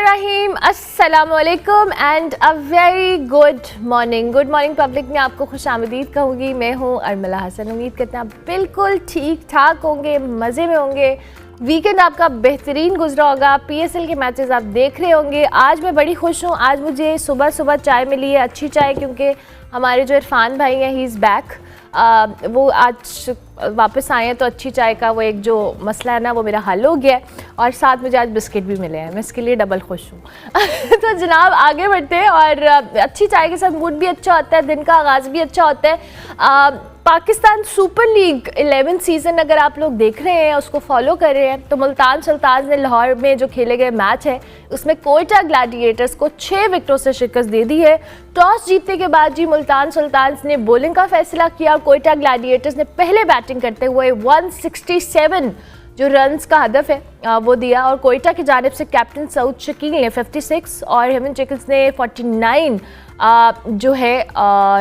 बिस्मिल्लाहिर्रहमानिर्रहीम, अस्सलामुअलैकुम and a very good morning. Good morning public में आपको खुशामदीद कहूँगी। मैं हूँ अरमला हसन। उम्मीद करते हैं आप बिल्कुल ठीक ठाक होंगे, मज़े में होंगे। वीकेंड आपका बेहतरीन गुजरा होगा। पीएसएल के मैचेस आप देख रहे होंगे। आज मैं बड़ी खुश हूँ। आज मुझे सुबह सुबह चाय मिली है, अच्छी चाय, क्योंकि हमारे जो इरफान भाई हैं, ही इज़ बैक। वो आज वापस आए हैं, तो अच्छी चाय का वो एक जो मसला है ना, वो मेरा हल हो गया है। और साथ मुझे आज बिस्किट भी मिले हैं, मैं इसके लिए डबल खुश हूँ। तो जनाब आगे बढ़ते हैं। और अच्छी चाय के साथ मूड भी अच्छा होता है, दिन का आगाज़ भी अच्छा होता है। पाकिस्तान सुपर लीग 11 सीज़न अगर आप लोग देख रहे हैं, उसको फॉलो कर रहे हैं, तो मुल्तान सुल्तान ने लाहौर में जो खेले गए मैच है, उसमें कोयटा ग्लैडिएटर्स को 6 विकेटों से शिकस्त दे दी है। टॉस जीतने के बाद जी मुल्तान सुल्तान ने बॉलिंग का फैसला किया और कोयटा ग्लैडिएटर्स ने पहले बैटिंग करते हुए 167 जो रन्स का हदफ है वो दिया। और कोयटा की जानिब से कैप्टन सऊद शकील ने 56 और हेमन जैकब्स ने 49 जो है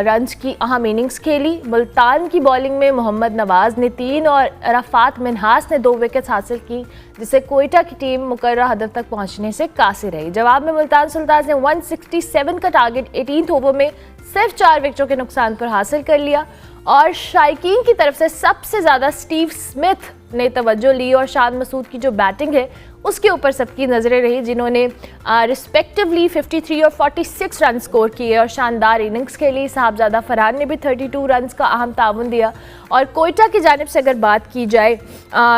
रन्स की अहम इनिंग्स खेली। मुल्तान की बॉलिंग में मोहम्मद नवाज ने 3 और अरफात मिन्हास ने 2 विकेट्स हासिल की, जिससे कोयटा की टीम मुकर्रर हदफ तक पहुंचने से कासिर रही। जवाब में मुल्तान सुल्तान ने 167 का टारगेट 18 ओवर में सिर्फ 4 विकेटों के नुकसान पर हासिल कर लिया। और शायकीन की तरफ से सबसे ज़्यादा स्टीव स्मिथ ने तवज्जो ली और शान मसूद की जो बैटिंग है उसके ऊपर सबकी नज़रें रही, जिन्होंने रिस्पेक्टिवली 53 और 46 रन स्कोर किए और शानदार इनिंग्स खेली। साहबजादा फरहान ने भी 32 रन का अहम ताउन दिया। और कोयटा की जानिब से अगर बात की जाए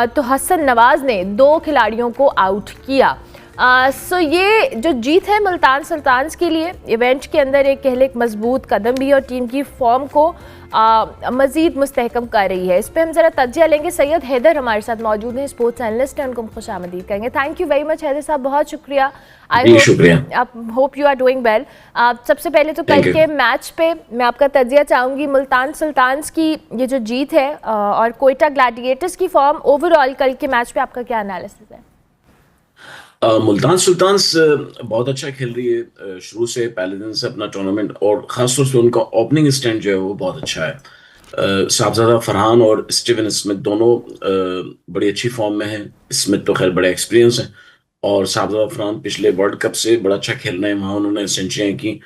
तो हसन नवाज ने 2 खिलाड़ियों को आउट किया। सो ये जो जीत है मुल्तान सुल्तान के लिए इवेंट के अंदर एक कहले एक मजबूत कदम भी है और टीम की फॉर्म को मज़ीद मुस्तहकम कर रही है। इस पर हम ज़रा तज्जिया लेंगे। सैयद हैदर हमारे साथ मौजूद हैं, स्पोर्ट्स एनालिस्ट हैं, उनको खुश आमदीद करेंगे। Thank you very much Haider साहब, बहुत शुक्रिया। I hope you are doing well. सबसे पहले तो कल के मैच पे मैं आपका तज्जिया चाहूँगी। मुल्तान सुल्तान की ये जो जीत है और कोयटा ग्लैडिएटर्स की फॉर्म ओवरऑल कल के मैच पे आपका क्या एनालिसिस है? मुल्तान सुल्तान बहुत अच्छा खेल रही है शुरू से, पहले दिन से अपना टूर्नामेंट, और खासतौर से उनका ओपनिंग स्टैंड जो है वो बहुत अच्छा है। साहबजादा फरहान और स्टीवन स्मिथ दोनों बड़ी अच्छी फॉर्म में हैं। स्मिथ तो खैर बड़े एक्सपीरियंस हैं, और साहबजादा फरहान पिछले वर्ल्ड कप से बड़ा अच्छा खेल रहे हैं, वहाँ उन्होंने सेंचुरियाँ की।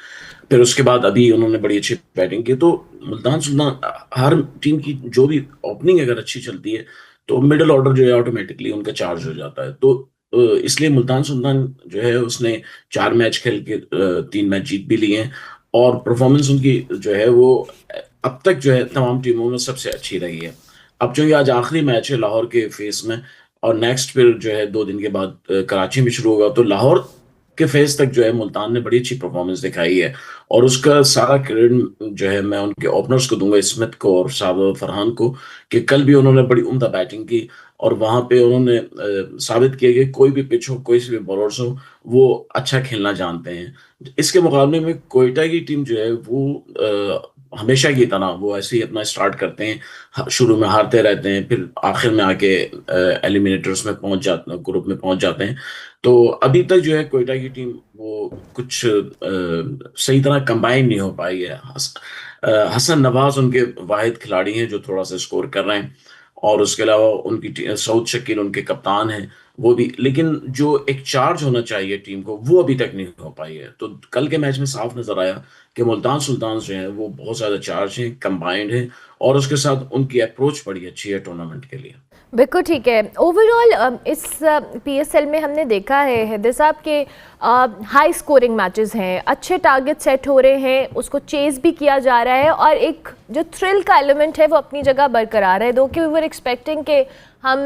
फिर उसके बाद अभी उन्होंने बड़ी अच्छी बैटिंग की। तो मुल्तान सुल्तान, हर टीम की जो भी ओपनिंग अगर अच्छी चलती है तो मिडिल ऑर्डर जो है ऑटोमेटिकली उनका चार्ज हो जाता है। तो इसलिए मुल्तान सुल्तान जो है उसने 4 मैच खेल के 3 मैच जीत भी लिए हैं, और परफॉर्मेंस उनकी जो है वो अब तक जो है तमाम टीमों में सबसे अच्छी रही है। अब जो ये आज आखिरी मैच है लाहौर के फेस में, और नेक्स्ट फिर जो है 2 दिन के बाद कराची में शुरू होगा, तो लाहौर के फेस तक जो है मुल्तान ने बड़ी अच्छी परफॉर्मेंस दिखाई है, और उसका सारा क्रेडिट जो है मैं उनके ओपनर्स को दूंगा, स्मिथ को और साहब फरहान को, कि कल भी उन्होंने बड़ी उम्दा बैटिंग की, और वहां पे उन्होंने साबित किया कि कोई भी पिच हो, कोई से भी बॉलर्स हो, वो अच्छा खेलना जानते हैं। इसके मुकाबले में कोयटा की टीम जो है वो हमेशा की तरह वो ऐसे ही अपना स्टार्ट करते हैं, शुरू में हारते रहते हैं, फिर आखिर में आके एलिमिनेटर्स में पहुंच जाते, ग्रुप में पहुंच जाते हैं। तो अभी तक जो है कोयटा की टीम वो कुछ सही तरह कंबाइन नहीं हो पाई है। हसन नवाज उनके वाहिद खिलाड़ी हैं जो थोड़ा सा स्कोर कर रहे हैं, और उसके अलावा उनकी सऊद शकील उनके कप्तान हैं वो भी, लेकिन जो एक चार्ज होना चाहिए टीम को वो अभी तक नहीं हो पाई है। तो कल के मैच में साफ नजर आया कि मुल्तान सुल्तान जो है वो बहुत ज्यादा चार्ज हैं, कंबाइंड हैं, और उसके साथ उनकी अप्रोच बड़ी अच्छी है टूर्नामेंट के लिए। बिल्कुल ठीक है। ओवरऑल इस पीएसएल में हमने देखा है हैदर साहब के हाई स्कोरिंग मैचेस हैं, अच्छे टारगेट सेट हो रहे हैं, उसको चेज भी किया जा रहा है, और एक जो थ्रिल का एलिमेंट है वो अपनी जगह बरकरार है। दो कि वी वर एक्सपेक्टिंग के हम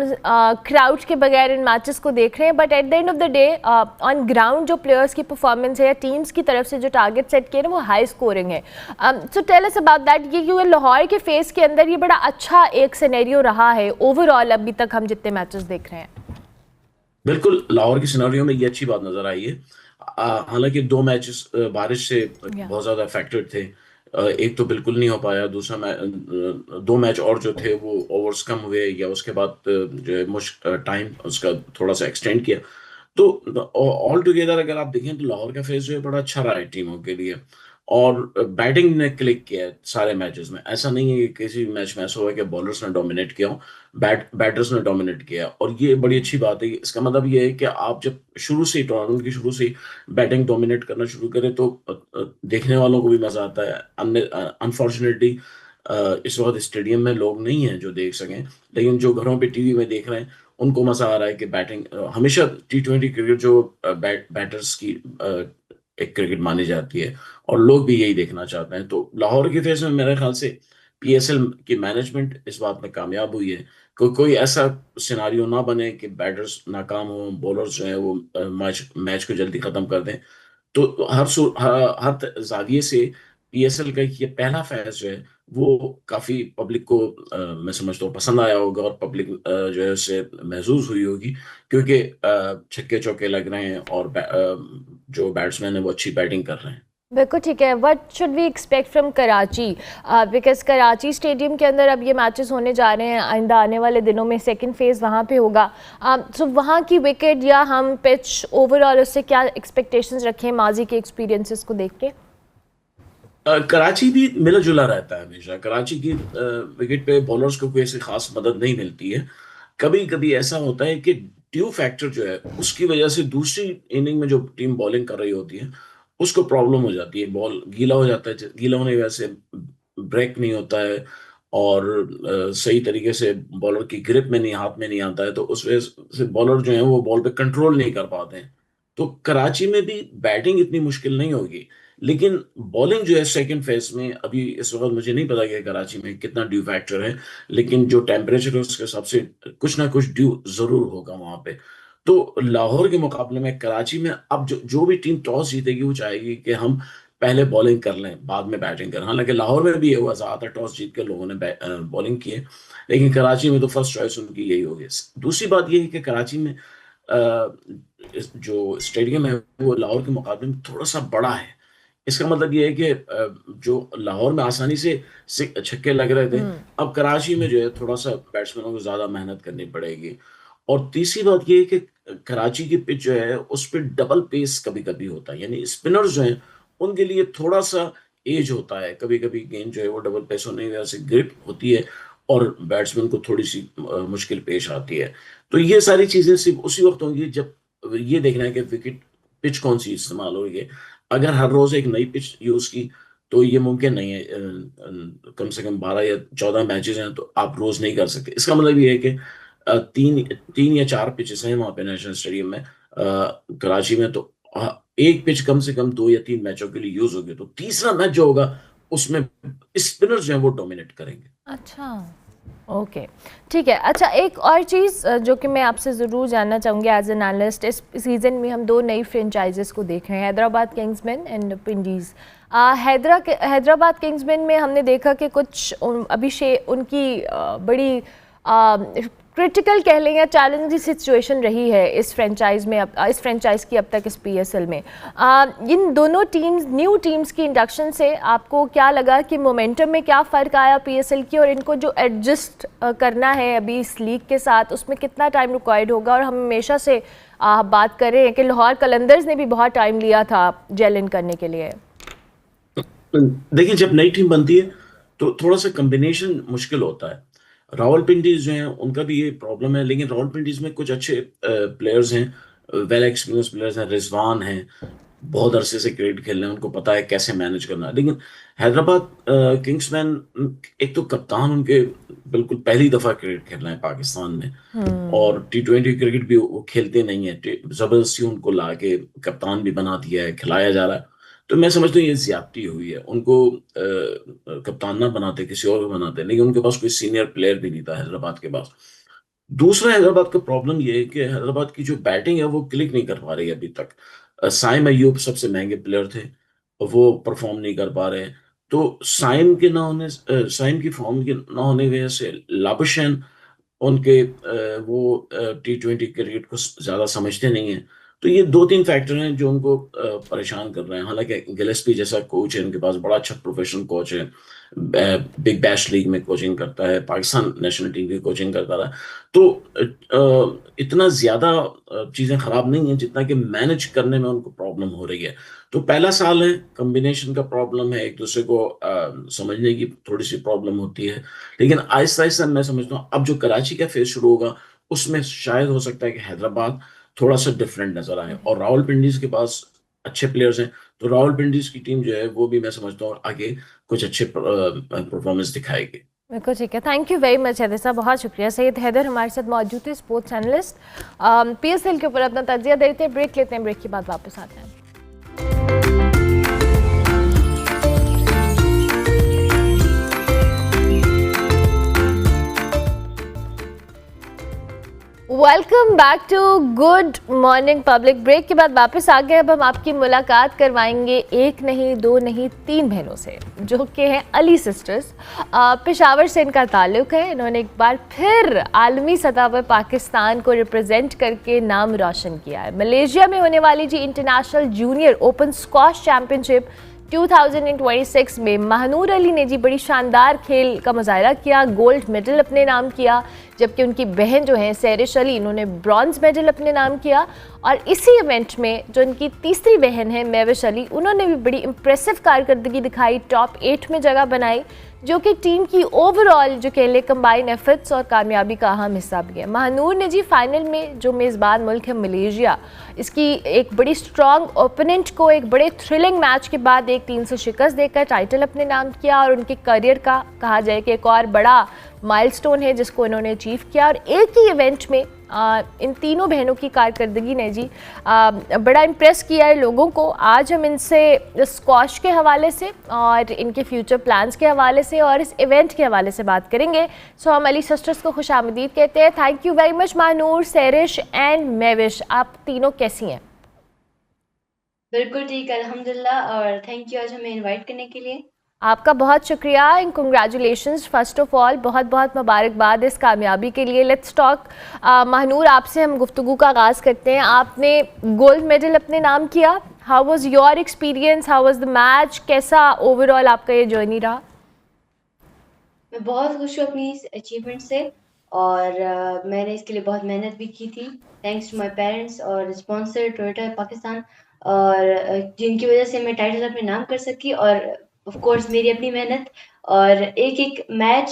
क्राउड के बगैर इन मैचेस को देख रहे हैं, but at the end of the day on ground जो प्लेयर्स की परफॉर्मेंस है या टीम्स की तरफ से जो टारगेट सेट किए ना वो हाई स्कोरिंग है। So tell us about that. ये क्योंकि लाहौर के फेस के अंदर ये बड़ा अच्छा एक सिनेरियो रहा है ओवरऑल अभी तक हम जितने मैचेस देख रहे हैं। बिल्कुल, लाहौर की सिनेरियो में ये अच्छी बात नजर आई है। हालांकि 2 मैचेस बारिश से बहुत ज्यादा अफेक्टेड थे। एक तो बिल्कुल नहीं हो पाया, दूसरा 2 मैच और जो थे वो ओवर्स कम हुए, या उसके बाद जो है टाइम उसका थोड़ा सा एक्सटेंड किया। तो ऑल टुगेदर अगर आप देखें तो लाहौर का फेस जो है बड़ा अच्छा रहा है टीमों के लिए, और बैटिंग ने क्लिक किया है सारे मैचेस में। ऐसा नहीं है कि किसी भी मैच में ऐसा हुआ है कि बॉलर्स ने डोमिनेट किया हो, बैटर्स ने डोमिनेट किया। और ये बड़ी अच्छी बात है। इसका मतलब ये है कि आप जब शुरू से ही टूर्नामेंट की शुरू से ही बैटिंग डोमिनेट करना शुरू करें तो देखने वालों को भी मजा आता है। अनफॉर्चुनेटली इस वक्त स्टेडियम में लोग नहीं हैं जो देख सकें, लेकिन जो घरों पे टीवी में देख रहे हैं उनको मजा आ रहा है कि बैटिंग हमेशा T20 क्रिकेट जो बैटर्स की एक क्रिकेट मानी जाती है, और लोग भी यही देखना चाहते हैं। तो लाहौर की फेस में मेरे ख्याल से PSL की मैनेजमेंट इस बात में कामयाब हुई है। कोई ऐसा सिनारियो ना बने कि बैटर्स नाकाम हो, बॉलर्स जो है वो मैच मैच को जल्दी खत्म कर दें। तो हर जाविये से PSL का ये पहला फैज जो है वो काफी पब्लिक को मैं समझता हूँ पसंद आया होगा, और पब्लिक जो है उससे महसूस हुई होगी, क्योंकि छक्के चौके लग रहे हैं और जो बैट्समैन है वो अच्छी बैटिंग कर रहे हैं। बिल्कुल ठीक है। What should we expect from Karachi, because Karachi stadium के अंदर अब ये मैचेस होने जा रहे हैं आइंदा आने वाले दिनों में, सेकंड फेज़ वहाँ पे होगा। सो वहाँ की विकेट या हम पिच ओवरऑल उससे क्या एक्सपेक्टेशंस रखें माजी के एक्सपीरियंसेस को देख के? कराची भी मिला जुला रहता है हमेशा। कराची की विकेट पे बॉलर्स को कोई ऐसी खास मदद नहीं मिलती है। कभी कभी ऐसा होता है कि ड्यू फैक्टर जो है उसकी वजह से दूसरी इनिंग में जो टीम बॉलिंग कर रही होती है उसको प्रॉब्लम हो जाती है। बॉल गीला हो जाता है, गीला होने की वजह से ब्रेक नहीं होता है, और सही तरीके से बॉलर की ग्रिप में नहीं, हाथ में नहीं आता है, तो उस वजह से बॉलर जो है वो बॉल पे कंट्रोल नहीं कर पाते हैं। तो कराची में भी बैटिंग इतनी मुश्किल नहीं होगी, लेकिन बॉलिंग जो है सेकंड फेज में अभी इस वक्त मुझे नहीं पता कि कराची में कितना ड्यू फैक्टर है, लेकिन जो टेम्परेचर है उसके हिसाब से कुछ ना कुछ ड्यू जरूर होगा वहां पे। तो लाहौर के मुकाबले में कराची में अब जो भी टीम टॉस जीतेगी वो चाहेगी कि हम पहले बॉलिंग कर लें बाद में बैटिंग करें। हालांकि लाहौर में भी ये हुआ, ज्यादातर टॉस जीत कर लोगों ने बॉलिंग की है, लेकिन कराची में तो फर्स्ट चॉइस उनकी यही होगी। दूसरी बात ये है कि कराची में जो स्टेडियम है वो लाहौर के मुकाबले में थोड़ा सा बड़ा है। इसका मतलब ये है कि जो लाहौर में आसानी से छक्के लग रहे थे, अब कराची में जो है थोड़ा सा बैट्समैनों को ज्यादा मेहनत करनी पड़ेगी। और तीसरी बात ये है कि कराची की पिच जो है उस पर डबल पेस कभी कभी होता है, यानी स्पिनर्स जो हैं उनके लिए थोड़ा सा एज होता है। कभी कभी गेंद जो है वो डबल पेस होने की वजह से ग्रिप होती है और बैट्समैन को थोड़ी सी मुश्किल पेश आती है। तो ये सारी चीजें सिर्फ उसी वक्त होंगी जब ये देखना है कि विकेट पिच कौन सी इस्तेमाल हो रही है। अगर हर रोज एक नई पिच यूज की तो ये मुमकिन नहीं है। कम से कम 12 या 14 मैचेस हैं तो आप रोज नहीं कर सकते। इसका मतलब ये है कि तीन तीन या चार पिचेस हैं वहां पे नेशनल स्टेडियम में, कराची में। तो एक पिच कम से कम 2 या 3 मैचों के लिए यूज होगी, तो तीसरा मैच जो होगा उसमें स्पिनर्स जो हैं वो डोमिनेट करेंगे। अच्छा, ओके, ठीक है। अच्छा, एक और चीज़ जो कि मैं आपसे ज़रूर जानना चाहूँगी एज एन एनालिस्ट, इस सीज़न में हम दो नई फ्रेंचाइजेस को देख रहे हैं, Hyderabad Kingsman and Windies. Hyderabad Kingsman में हमने देखा कि कुछ उनकी बड़ी क्रिटिकल कह लें या चैलेंजिंग सिचुएशन रही है इस फ्रेंचाइज की अब तक इस PSL में। इन दोनों टीम्स, न्यू टीम्स की इंडक्शन से आपको क्या लगा कि मोमेंटम में क्या फ़र्क आया PSL की, और इनको जो एडजस्ट करना है अभी इस लीग के साथ उसमें कितना टाइम रिक्वायर्ड होगा? और हम हमेशा से बात कर रहे हैं कि लाहौर कलंदर्स ने भी बहुत टाइम लिया था जेल इन करने के लिए। देखिए, जब नई टीम बनती है तो थोड़ा सा कॉम्बिनेशन मुश्किल होता है। रावलपिंडीज जो हैं उनका भी ये प्रॉब्लम है, लेकिन रावलपिंडीज में कुछ अच्छे प्लेयर्स हैं, वेल एक्सपीरियंस प्लेयर्स हैं। रिजवान हैं, बहुत अरसे से क्रिकेट खेल रहे हैं, उनको पता है कैसे मैनेज करना है। लेकिन हैदराबाद किंग्समैन, एक तो कप्तान उनके बिल्कुल पहली दफा क्रिकेट खेल रहे हैं पाकिस्तान में, और T20 क्रिकेट भी वो खेलते नहीं है। जबरदस्ती उनको ला के कप्तान भी बना दिया है, खिलाया जा रहा है। तो मैं समझता हूँ ये ज्यादती हुई है। उनको कप्तान ना बनाते, किसी और को बनाते, लेकिन उनके पास कोई सीनियर प्लेयर भी नहीं था हैदराबाद के पास। दूसरा हैदराबाद का प्रॉब्लम ये है कि हैदराबाद की जो बैटिंग है वो क्लिक नहीं कर पा रही है अभी तक। साइम अयूब सबसे महंगे प्लेयर थे और वो परफॉर्म नहीं कर पा रहे हैं। तो साइम की फॉर्म के ना होने की वजह से लाबुशैन उनके वो T20 क्रिकेट को ज्यादा समझते नहीं है। तो ये 2-3 फैक्टर हैं जो उनको परेशान कर रहे हैं। हालांकि गिलेस्पी जैसा कोच है उनके पास, बड़ा अच्छा प्रोफेशनल कोच है, बिग बैश लीग में कोचिंग करता है, पाकिस्तान नेशनल टीम की कोचिंग करता रहा। तो इतना ज्यादा चीजें खराब नहीं है जितना कि मैनेज करने में उनको प्रॉब्लम हो रही है। तो पहला साल है, कॉम्बिनेशन का प्रॉब्लम है, एक दूसरे को समझने की थोड़ी सी प्रॉब्लम होती है, लेकिन आहिस्ता आहिस्ता मैं समझता हूँ अब जो कराची का फेज शुरू होगा उसमें शायद हो सकता है कि हैदराबाद थोड़ा सा डिफरेंट नजर आए, और रावलपिंडी के पास अच्छे प्लेयर्स हैं, तो रावलपिंडी की टीम जो है वो भी मैं समझता हूँ आगे कुछ अच्छे परफॉर्मेंस दिखाएगी। बिल्कुल ठीक है। Thank you very much Haider साहब, बहुत शुक्रिया। सैयद हैदर हमारे साथ मौजूद थे, स्पोर्ट्स एनालिस्ट, पीएसएल के ऊपर अपना तजिया देते हैं। ब्रेक लेते हैं, ब्रेक के बाद वापस आते हैं। Welcome back to good morning public. Break के बाद वापस आ गए। अब हम आपकी मुलाकात करवाएंगे एक नहीं, दो नहीं, तीन बहनों से, जो कि हैं अली सिस्टर्स। पेशावर से इनका ताल्लुक़ है। इन्होंने एक बार फिर आलमी सतह पर पाकिस्तान को रिप्रेजेंट करके नाम रोशन किया है। मलेशिया में होने वाली G international junior open squash championship 2026 में महानूर अली ने जी बड़ी शानदार खेल का मुजाहरा किया, गोल्ड मेडल अपने नाम किया, जबकि उनकी बहन जो है सैरिश अली, इन्होंने ब्रॉन्ज मेडल अपने नाम किया। और इसी इवेंट में जो उनकी तीसरी बहन है मेविश अली, उन्होंने भी बड़ी इम्प्रेसिव कारकर्दगी दिखाई, टॉप 8 में जगह बनाई, जो कि टीम की ओवरऑल जो कह ले कंबाइन एफर्ट्स और कामयाबी का अहम हिस्सा भी है। महानूर ने जी फाइनल में जो मेज़बान मुल्क है मलेशिया, इसकी एक बड़ी स्ट्रॉन्ग ओपोनेंट को एक बड़े थ्रिलिंग मैच के बाद 1-3 से शिकस्त देकर टाइटल अपने नाम किया, और उनके करियर का कहा जाए कि एक और बड़ा माइलस्टोन है जिसको इन्होंने अचीव किया। और एक ही इवेंट में इन तीनों बहनों की कारकर्दगी ने जी बड़ा इम्प्रेस किया है लोगों को। आज हम इनसे स्क्वॉश के हवाले से और इनके फ्यूचर प्लान्स के हवाले से और इस इवेंट के हवाले से बात करेंगे। सो हम अली सिस्टर्स को खुशामदीद कहते हैं। Thank you very much Mahnoor, सैरिश and Mehwish. आप तीनों कैसी हैं? बिल्कुल ठीक, अल्हम्दुलिल्लाह, और थैंक यू आज हमें इनवाइट करने के लिए। आपका बहुत शुक्रिया and congratulations first of all, बहुत बहुत मुबारकबाद इस कामयाबी के लिए। लेट्स टॉक महानूर, आपसे हम गुफ्तगू का आगाज़ करते हैं। आपने गोल्ड मेडल अपने नाम किया, how was your experience, how was the match, कैसा ओवरऑल आपका ये जर्नी रहा? मैं बहुत खुश हूँ अपनी इस अचीवमेंट से, और मैंने इसके लिए बहुत मेहनत भी की थी, थैंक्स टू माय पेरेंट्स और स्पॉन्सर टोयोटा पाकिस्तान, और जिनकी वजह से मैं टाइटल अपने नाम कर सकी, और ऑफ कोर्स मेरी अपनी मेहनत। और एक एक मैच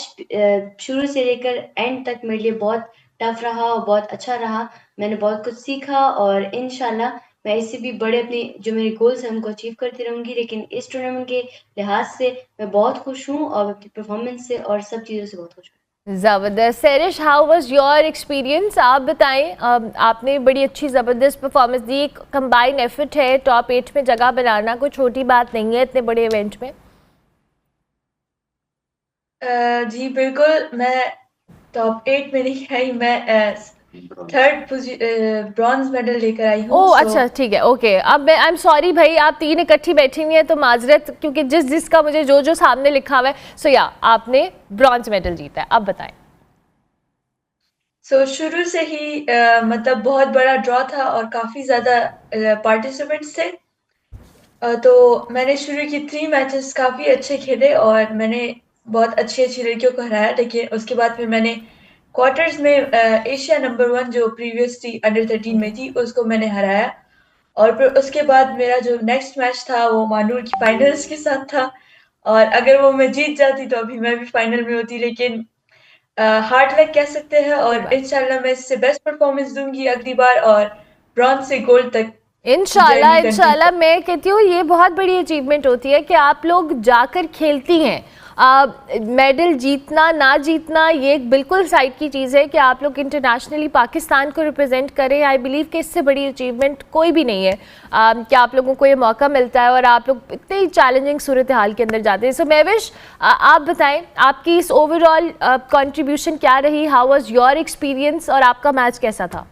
शुरू से लेकर एंड तक मेरे लिए बहुत टफ रहा और बहुत अच्छा रहा। मैंने बहुत कुछ सीखा, और इंशाल्लाह मैं इससे भी बड़े अपने जो मेरे गोल्स हैं उनको अचीव करती रहूँगी। लेकिन इस टूर्नामेंट के लिहाज से मैं बहुत खुश हूँ, और अपनी परफॉर्मेंस से और सब चीज़ों से बहुत खुश हूँ। ज़बरदस्त। सैरिश, हाउ वाज योर एक्सपीरियंस? आप बताएं। आपने बड़ी अच्छी ज़बरदस्त परफॉर्मेंस दी, एक कंबाइन एफर्ट है, टॉप 8 में जगह बनाना कोई छोटी बात नहीं है इतने बड़े इवेंट में। जी बिल्कुल, मैं टॉप 8 में नहीं आई, मैं थर्ड ब्रॉन्ज मेडल लेकर आई हूँ। ओह अच्छा, ठीक है, ओके। अब मैं आई एम सॉरी भाई, आप तीन इकट्ठी बैठी हुई हैं तो माजरत, क्योंकि जिसका मुझे जो सामने लिखा हुआ है। सो या आपने ब्रॉन्ज मेडल जीता है, अब बताएं। शुरू से ही मतलब बहुत बड़ा ड्रॉ था और काफ़ी ज़्यादा पार्टिसिपेंट्स थे। तो मैंने शुरू की 3 मैचेस काफ़ी अच्छे खेले और मैंने बहुत अच्छी-अच्छी लड़कियों को हराया, लेकिन उसके बाद फिर मैंने क्वार्टर्स में एशिया नंबर 1 जो प्रीवियस थी अंडर 13 में थी, उसको मैंने हराया। और फिर उसके बाद मेरा जो नेक्स्ट मैच था वो मानूर की फाइनल्स के साथ था, और अगर वो मैं जीत जाती तो अभी मैं भी फाइनल में होती, लेकिन हार्ड लक कह सकते हैं, और इंशाल्लाह मैं इससे बेस्ट परफॉर्मेंस दूंगी अगली बार और ब्रॉन्ज से गोल्ड तक इंशाल्लाह जर्नी इंशाल्लाह। कंटिन्यू। मैं कहती हूँ ये बहुत बड़ी अचीवमेंट होती है कि आप लोग जाकर खेलती हैं। मेडल जीतना ना जीतना ये एक बिल्कुल साइड की चीज़ है कि आप लोग इंटरनेशनली पाकिस्तान को रिप्रेजेंट करें। आई बिलीव कि इससे बड़ी अचीवमेंट कोई भी नहीं है कि आप लोगों को ये मौका मिलता है और आप लोग इतने ही चैलेंजिंग सूरत हाल के अंदर जाते हैं। सो मेविश, आप बताएं आपकी इस ओवरऑल कंट्रीब्यूशन क्या रही, हाउ वाज योर एक्सपीरियंस और आपका मैच कैसा था?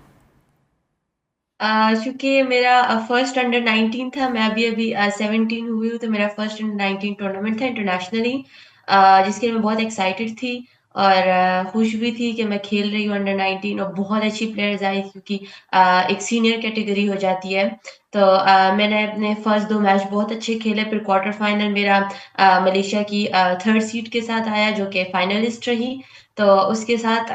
क्योंकि मेरा फर्स्ट अंडर 19 था, मैं अभी 17 हुई हूँ, तो मेरा फर्स्ट अंडर 19 टूर्नामेंट था इंटरनेशनली, जिसके लिए मैं बहुत एक्साइटेड थी और खुश भी थी कि मैं खेल रही हूँ अंडर 19, और बहुत अच्छी प्लेयर्स आई, क्योंकि एक सीनियर कैटेगरी हो जाती है। तो मैंने अपने फर्स्ट 2 मैच बहुत अच्छे खेले, फिर क्वार्टर फाइनल मेरा मलेशिया की थर्ड सीड के साथ आया जो कि फाइनलिस्ट रही। तो उसके साथ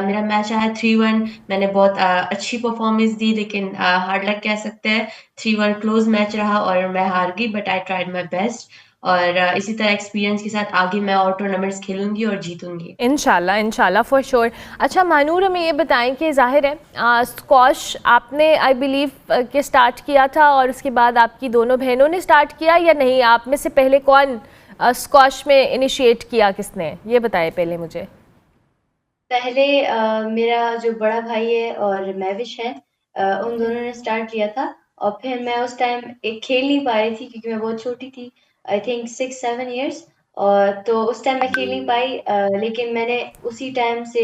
मेरा मैच आया 3-1। मैंने बहुत अच्छी परफॉर्मेंस दी, लेकिन हार्ड लक कह सकते हैं। 3-1 क्लोज मैच रहा और मैं हार गई, but I tried my best. और इसी तरह एक्सपीरियंस के साथ आगे मैं और टूर्नामेंट्स खेलूंगी और जीतूंगी। इंशाल्लाह इंशाल्लाह फॉर श्योर। अच्छा मानूर, हमें ये बताएं कि ज़ाहिर है स्क्वॉश आपने आई बिलीव कि स्टार्ट किया था और उसके बाद आपकी दोनों बहनों ने स्टार्ट किया या नहीं? आप में से पहले कौन स्क्वॉश में इनिशिएट किया, किसने, ये बताएं पहले मुझे। पहले मेरा जो बड़ा भाई है और मैविश है, उन दोनों ने स्टार्ट किया था। और फिर मैं उस टाइम एक खेल नहीं पा रही थी क्योंकि मैं बहुत छोटी थी, आई थिंक 6-7 इयर्स। और तो उस टाइम मैं खेल नहीं पाई, लेकिन मैंने उसी टाइम से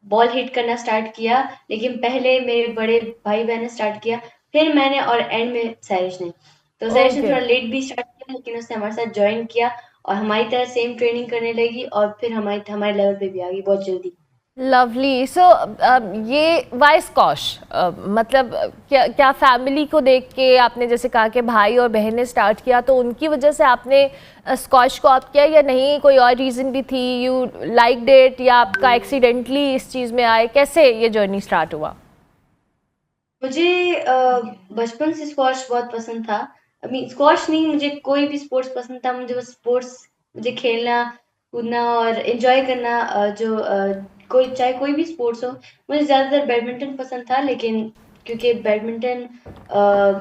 बॉल हिट करना स्टार्ट किया। लेकिन पहले मेरे बड़े भाई बहन ने स्टार्ट किया, फिर मैंने, और एंड में सैरिश ने। तो सैरिश ने ओके, थोड़ा लेट भी स्टार्ट किया, लेकिन उसने हमारे साथ ज्वाइन किया और हमारी तरह सेम ट्रेनिंग करने लगी और फिर हमारे लेवल पे भी आ गई बहुत जल्दी। लवली। सो ये वाई स्कॉश, मतलब क्या क्या फैमिली को देख के आपने जैसे कहा कि भाई और बहन ने स्टार्ट किया तो उनकी वजह से आपने स्कॉश को ऑप्ट किया या नहीं, कोई और रीज़न भी थी? यू लाइक इट या आपका एक्सीडेंटली इस चीज़ में आए, कैसे ये जर्नी स्टार्ट हुआ? मुझे बचपन से स्क्वॉश बहुत पसंद था। आई मीन स्क्वॉश नहीं, मुझे कोई भी स्पोर्ट्स पसंद था। मुझे बस स्पोर्ट्स, मुझे खेलना, कूदना और एन्जॉय करना, कोई चाहे कोई भी स्पोर्ट्स हो। मुझे ज़्यादातर बैडमिंटन पसंद था, लेकिन क्योंकि बैडमिंटन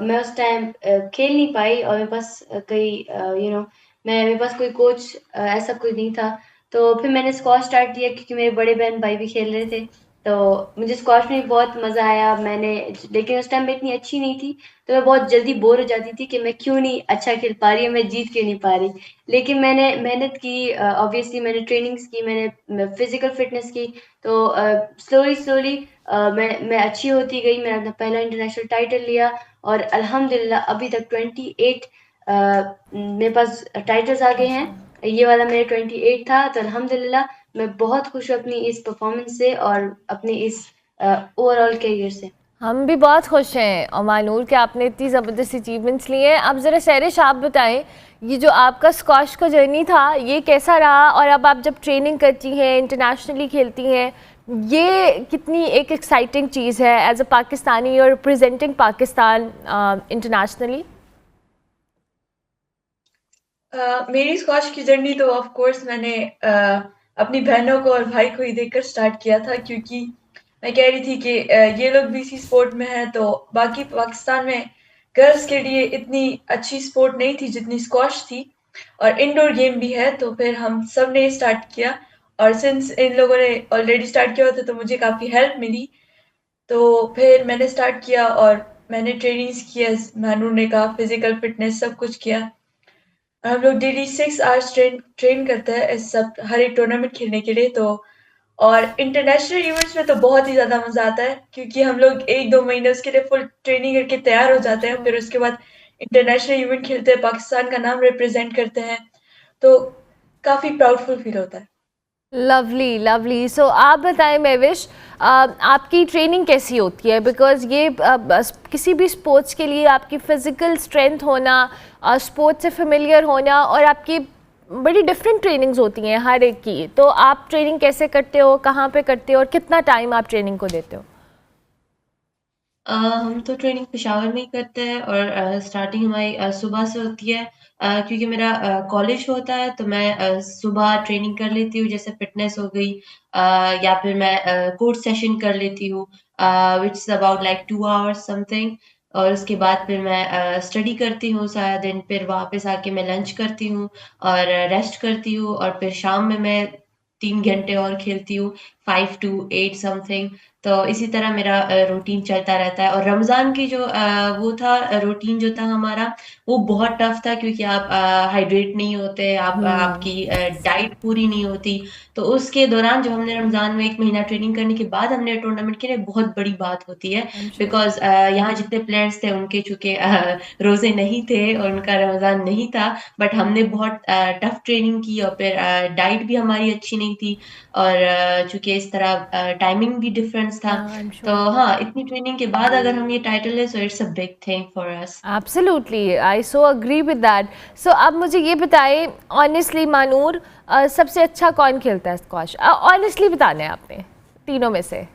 मैं उस टाइम खेल नहीं पाई और मेरे पास मेरे पास कोई कोच ऐसा कोई नहीं था। तो फिर मैंने स्क्वॉश स्टार्ट किया क्योंकि मेरे बड़े बहन भाई भी खेल रहे थे। तो मुझे स्क्वॉश में भी बहुत मज़ा आया। लेकिन उस टाइम मैं इतनी अच्छी नहीं थी, तो मैं बहुत जल्दी बोर हो जाती थी कि मैं क्यों नहीं अच्छा खेल पा रही हूँ, मैं जीत क्यों नहीं पा रही। लेकिन मैंने मेहनत की, ऑब्वियसली मैंने ट्रेनिंग्स की, मैंने फिजिकल फिटनेस की। तो स्लोली स्लोली मैं अच्छी होती गई। मैंने अपना पहला इंटरनेशनल टाइटल लिया और अल्हम्दुलिल्लाह अभी तक 28 मेरे पास टाइटल्स आ गए हैं। ये वाला मेरा 28 था, तो अल्हम्दुलिल्लाह मैं बहुत खुश हूँ अपनी इस परफॉर्मेंस से और अपनी इस ओवरऑल करियर से। हम भी बहुत खुश हैं और मानूर कि आपने इतनी ज़बरदस्त अचीवमेंट्स लिए हैं। अब ज़रा सैरिश आप बताएं, ये जो आपका स्क्वॉश का जर्नी था ये कैसा रहा, और अब आप जब ट्रेनिंग करती हैं, इंटरनेशनली खेलती हैं, ये कितनी एक एक्साइटिंग चीज़ है एज अ पाकिस्तानी और रिप्रेजेंटिंग पाकिस्तान इंटरनेशनली? मेरी स्क्वॉश की जर्नी तो ऑफ कोर्स मैंने अपनी बहनों को और भाई को ही देखकर स्टार्ट किया था, क्योंकि मैं कह रही थी कि ये लोग भी इसी स्पोर्ट में हैं, तो बाकी पाकिस्तान में गर्ल्स के लिए इतनी अच्छी स्पोर्ट नहीं थी जितनी स्क्वॉश थी, और इंडोर गेम भी है। तो फिर हम सब ने स्टार्ट किया, और सिंस इन लोगों ने ऑलरेडी स्टार्ट किया होता तो मुझे काफ़ी हेल्प मिली। तो फिर मैंने स्टार्ट किया और मैंने ट्रेनिंग्स किया, मानू ने कहा फिजिकल फिटनेस सब कुछ किया। हम लोग डेली 6 आवर्स ट्रेन करते हैं इस सब हर एक टूर्नामेंट खेलने के लिए। तो और इंटरनेशनल इवेंट्स में तो बहुत ही ज़्यादा मज़ा आता है, क्योंकि हम लोग 1-2 महीने उसके लिए फुल ट्रेनिंग करके तैयार हो जाते हैं, फिर उसके बाद इंटरनेशनल इवेंट खेलते हैं, पाकिस्तान का नाम रिप्रेजेंट करते हैं, तो काफ़ी प्राउडफुल फील होता है। Lovely lovely. सो आप बताएं महविश, आपकी ट्रेनिंग कैसी होती है? बिकॉज़ ये किसी भी स्पोर्ट्स के लिए आपकी फ़िज़िकल स्ट्रेंथ होना, स्पोर्ट्स से फेमिलियर होना, और आपकी बड़ी डिफरेंट ट्रेनिंग्स होती हैं हर एक की। तो आप ट्रेनिंग कैसे करते हो, कहाँ पे करते हो, और कितना टाइम आप ट्रेनिंग को देते हो? हम तो ट्रेनिंग पेशावर में ही करते हैं और स्टार्टिंग हमारी सुबह से होती है, क्योंकि मेरा कॉलेज होता है तो मैं सुबह ट्रेनिंग कर लेती हूँ, जैसे फिटनेस हो गई, या फिर मैं कोर्स सेशन कर लेती हूँ which is about like 2 hours something. और उसके बाद फिर मैं स्टडी करती हूँ सारा दिन, फिर वापस आके मैं लंच करती हूँ और रेस्ट करती हूँ, और फिर शाम में मैं 3 घंटे और खेलती हूँ, 5 टू 8 समथिंग। तो इसी तरह मेरा रूटीन चलता रहता है। और रमज़ान की जो वो था रूटीन जो था हमारा, वो बहुत टफ था, क्योंकि आप हाइड्रेट नहीं होते, आपकी डाइट पूरी नहीं होती। तो उसके दौरान जो हमने रमज़ान में 1 महीना ट्रेनिंग करने के बाद हमने टूर्नामेंट खेले, बहुत बड़ी बात होती है, बिकॉज़ यहाँ जितने प्लेयर्स थे उनके चूँकि रोज़े नहीं थे और उनका रमज़ान नहीं था, बट हमने बहुत टफ ट्रेनिंग की, और फिर डाइट भी हमारी अच्छी नहीं थी। और चूँकि क्योंकि इस तरह टाइमिंग भी डिफरेंस था। I'm तो sure. हाँ, इतनी ट्रेनिंग के बाद अगर हम ये टाइटल लें, so it's a big thing for us. Absolutely, I so agree with that. So अब मुझे ये बताएं, honestly मानूर, सबसे अच्छा कौन खेलता है स्क्वॉश? Honestly बताना है आपने तीनों में से।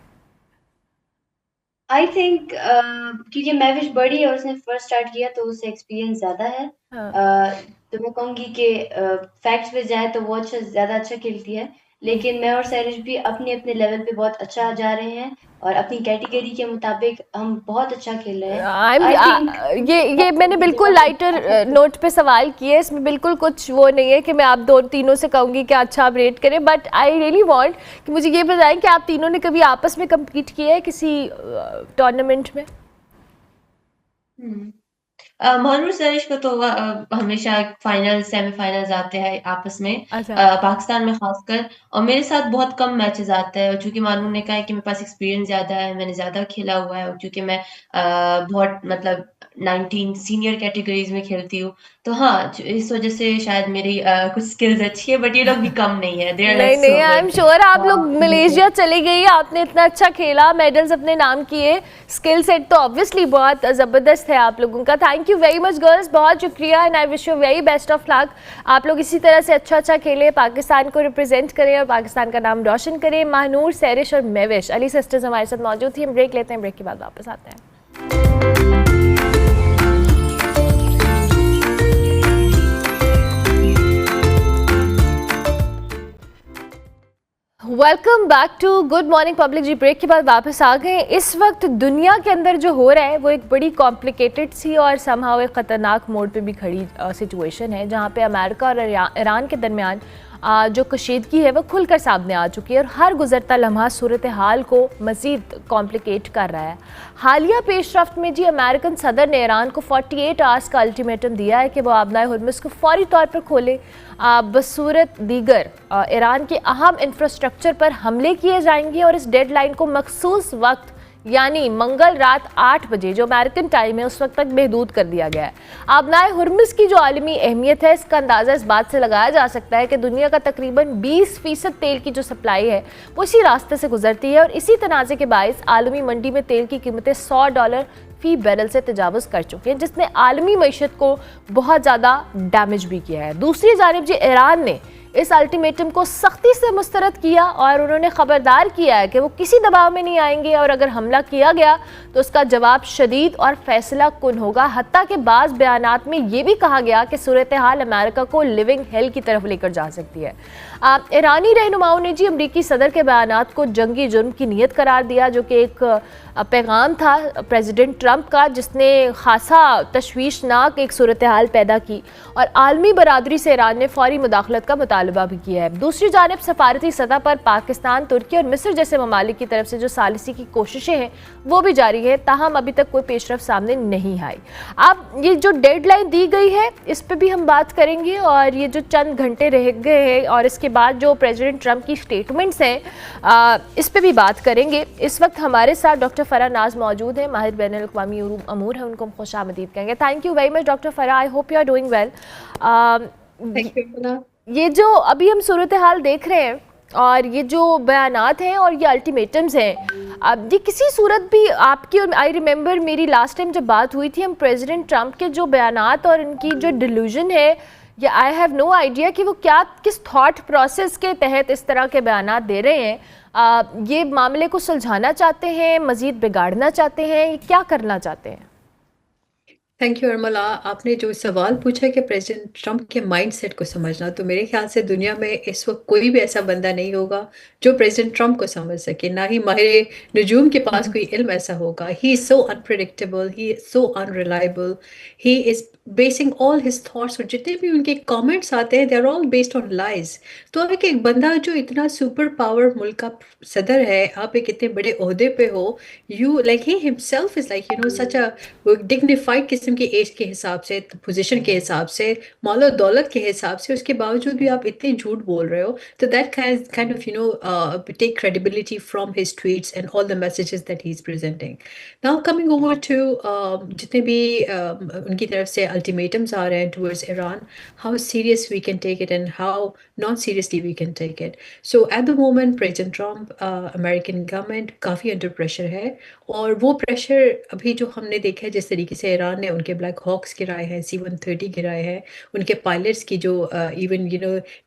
आई थिंक क्योंकि मैविश बड़ी है और उसने फर्स्ट स्टार्ट किया तो उससे एक्सपीरियंस ज़्यादा है। हाँ। तो मैं कहूँगी कि फैक्ट्स पे जाए तो वो ज़्यादा अच्छा खेलती है, लेकिन मैं और सैरिश भी अपने अपने लेवल पे बहुत अच्छा जा रहे हैं और अपनी कैटेगरी के मुताबिक हम बहुत अच्छा खेल रहे हैं। आई थिंक ये मैंने बिल्कुल लाइटर नोट पे सवाल किए, इसमें बिल्कुल कुछ वो नहीं है कि मैं आप दो तीनों से कहूँगी कि अच्छा आप रेट करें, बट आई रियली वांट कि मुझे ये बताएं कि आप तीनों ने कभी आपस में कम्पीट किया है किसी टूर्नामेंट में? महानूर सैरिश को तो हमेशा फाइनल सेमीफाइनल्स आते हैं आपस में, अच्छा। पाकिस्तान में खासकर, और मेरे साथ बहुत कम मैचेस आते हैं। और चूंकि महानूर ने कहा है कि मेरे पास एक्सपीरियंस ज़्यादा है, मैंने ज़्यादा खेला हुआ है, और चूंकि मैं बहुत मतलब 19 सीनियर कैटेगरीज में खेलती हूँ, तो हाँ, इस वजह से शायद मेरी कुछ स्किल्स अच्छी है, बट ये लोग भी कम नहीं है। They are like नहीं, so I am good. Sure आप लोग मलेशिया चले गई, आपने इतना अच्छा खेला, मेडल्स अपने नाम किए, स्किल सेट तो ऑब्वियसली बहुत ज़बरदस्त है आप लोगों का। Thank you very much girls, बहुत शुक्रिया, and I wish you very best of luck. आप लोग इसी तरह से अच्छा खेलें, पाकिस्तान को रिप्रेजेंट करें और पाकिस्तान का नाम रोशन करें। महानूर, सैरिश और मैविश, अली सिस्टर्स हमारे साथ मौजूद थी। हम ब्रेक लेते हैं, ब्रेक के बाद वापस आते हैं। Welcome back to good morning public जी। ब्रेक के बाद वापस आ गए। इस वक्त दुनिया के अंदर जो हो रहा है वो एक बड़ी कॉम्प्लिकेटेड सी और समहाउ एक ख़तरनाक मोड़ पे भी खड़ी सिचुएशन है, जहाँ पे अमेरिका और ईरान के दरमियान जो कशीदगी है वो खुलकर सामने आ चुकी है और हर गुजरता लम्हा सूरत हाल को मज़ीद कॉम्प्लिकेट कर रहा है। हालिया पेशरफ्त में जी अमेरिकन सदर ने ईरान को 48 आवर्स का अल्टीमेटम दिया है कि वो आबनाए हुर्मुज़ को फौरी तौर पर खोले, बसूरत दीगर ईरान के अहम इंफ्रास्ट्रक्चर पर हमले किए जाएंगे और इस डेडलाइन को मखसूस वक्त यानी मंगल रात 8 बजे जो अमेरिकन टाइम है उस वक्त तक महदूद कर दिया गया है। आबनाए हुर्मुज़ की जो आलमी अहमियत है इसका अंदाज़ा इस बात से लगाया जा सकता है कि दुनिया का तकरीबन 20% तेल की जो सप्लाई है वो इसी रास्ते से गुजरती है और इसी तनाज़े के बायस आलमी मंडी में तेल की कीमतें $100 फी बैरल से तजावज़ कर चुके हैं, जिसने आलमी मईशत को बहुत ज़्यादा डैमेज भी किया है। दूसरी जानिब जी ईरान ने इस अल्टीमेटम को सख्ती से मुस्तरद किया और उन्होंने खबरदार किया है कि वो किसी दबाव में नहीं आएंगे और अगर हमला किया गया तो उसका जवाब शदीद और फैसला कुन होगा। हत्ता के बाज़ बयानात में ये भी कहा गया कि सूरत हाल अमेरिका को लिविंग हेल की तरफ लेकर जा सकती है। ईरानी रहनुमाओं ने जी अमरीकी सदर के बयानात को जंगी जुर्म की नीयत करार दिया, जो कि एक पैगाम था प्रेसिडेंट ट्रंप का, जिसने खासा तशवीशनाक एक सूरत हाल पैदा की और आलमी बरादरी से ईरान ने फौरी मुदाखलत का मुतालबा भी किया है। दूसरी जानिब सफारती सतह पर पाकिस्तान, तुर्की और मिस्र जैसे ममालिक की तरफ से जो सालिसी की कोशिशें हैं वो भी जारी है, ताहम अभी तक कोई पेशरफ सामने नहीं आई। अब ये जो डेडलाइन दी गई है इस पर भी हम बात करेंगे और ये जो चंद घंटे रह गए हैं और इसके बाद जो प्रेसिडेंट ट्रंप की स्टेटमेंट्स हैं इस पे भी बात करेंगे। इस वक्त हमारे साथ डॉक्टर फराह नाज मौजूद हैं, माहिर बैनुल अक़वामी अमूर है, उनको हम खुशामदीद कहेंगे। Thank you very much doctor Farah, I hope you are doing well. ये जो अभी हम सूरत हाल देख रहे हैं और ये जो बयानात हैं और ये अल्टीमेटम्स हैं, अब ये किसी सूरत भी आपकी, और आई रिमेंबर मेरी लास्ट टाइम जब बात हुई थी, हम प्रेसिडेंट ट्रंप के जो बयानात और इनकी जो डिल्यूजन है, या आई हैव नो आइडिया कि वो क्या किस थॉट प्रोसेस के तहत इस तरह के बयानात दे रहे हैं। ये मामले को सुलझाना चाहते हैं, मज़ीद बिगाड़ना चाहते हैं, क्या करना चाहते हैं? थैंक यू अर्मला। आपने जो सवाल पूछा कि प्रेसिडेंट ट्रंप के माइंडसेट को समझना, तो मेरे ख्याल से दुनिया में इस वक्त कोई भी ऐसा बंदा नहीं होगा जो प्रेसिडेंट ट्रंप को समझ सके, ना ही माहिर नजूम के पास कोई इल्म ऐसा होगा। He is so unpredictable, he is so unreliable, he is basing all his thoughts, और जितने भी उनके कमेंट्स आते हैं they are all based on lies. तो अब एक बंदा जो इतना सुपर पावर मुल्क का सदर है, आप एक इतने बड़े ओहदे पे हो, you like he himself is like such a dignified किस्म की एज के हिसाब से, पोजीशन के हिसाब से, मालो दौलत के हिसाब से, उसके बावजूद भी आप इतने झूठ बोल रहे हो। तो that kind of take credibility from his tweets and all the messages that he is presenting. Now coming over to जितने भी उनकी तरफ से अल्टीमेटम्स आ रहे हैं towards Iran, how serious we can take it and how not seriously we can take it. So at the moment president Trump, American government काफ़ी under pressure है, और वो प्रेशर अभी जो हमने देखा है जिस तरीके से ईरान ने उनके ब्लैक हॉक्स गिराए हैं, C-130 गिराए हैं, उनके पायलट्स की जो इवन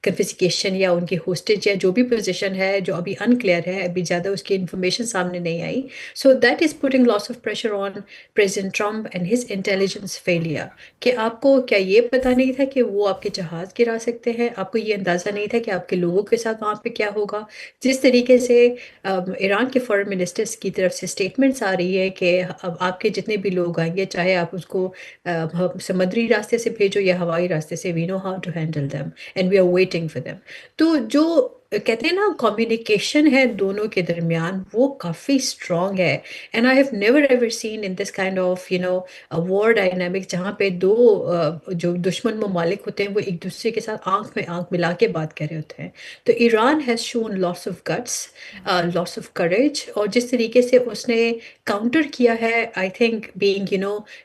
कन्फिस्केशन या उनकी होस्टेज या जो भी पोजीशन है जो अभी अनक्लियर है, अभी ज़्यादा उसकी इन्फॉर्मेशन सामने नहीं आई. So that is putting lots of pressure on president Trump and his intelligence failure. कि आपको क्या ये पता नहीं था कि वो आपके जहाज़ गिरा सकते हैं? आपको ये अंदाज़ा नहीं था कि आपके लोगों के साथ वहाँ पे क्या होगा? जिस तरीके से ईरान के फॉरेन मिनिस्टर्स की तरफ से स्टेटमेंट्स आ रही है कि अब आपके जितने भी लोग आएंगे, चाहे आप उसको समुद्री रास्ते से भेजो या हवाई रास्ते से, we know how to handle them and we are waiting for them. तो जो कहते हैं ना कम्युनिकेशन है दोनों के दरमियान, वो काफ़ी स्ट्रॉन्ग है. And I have never ever seen in this kind of war dynamics जहाँ पे दो जो दुश्मन ममालिक होते हैं वो एक दूसरे के साथ आंख में आंख मिला के बात कर रहे होते हैं. तो Iran has shown lots of guts, lots of courage, और जिस तरीके से उसने काउंटर किया है, I think being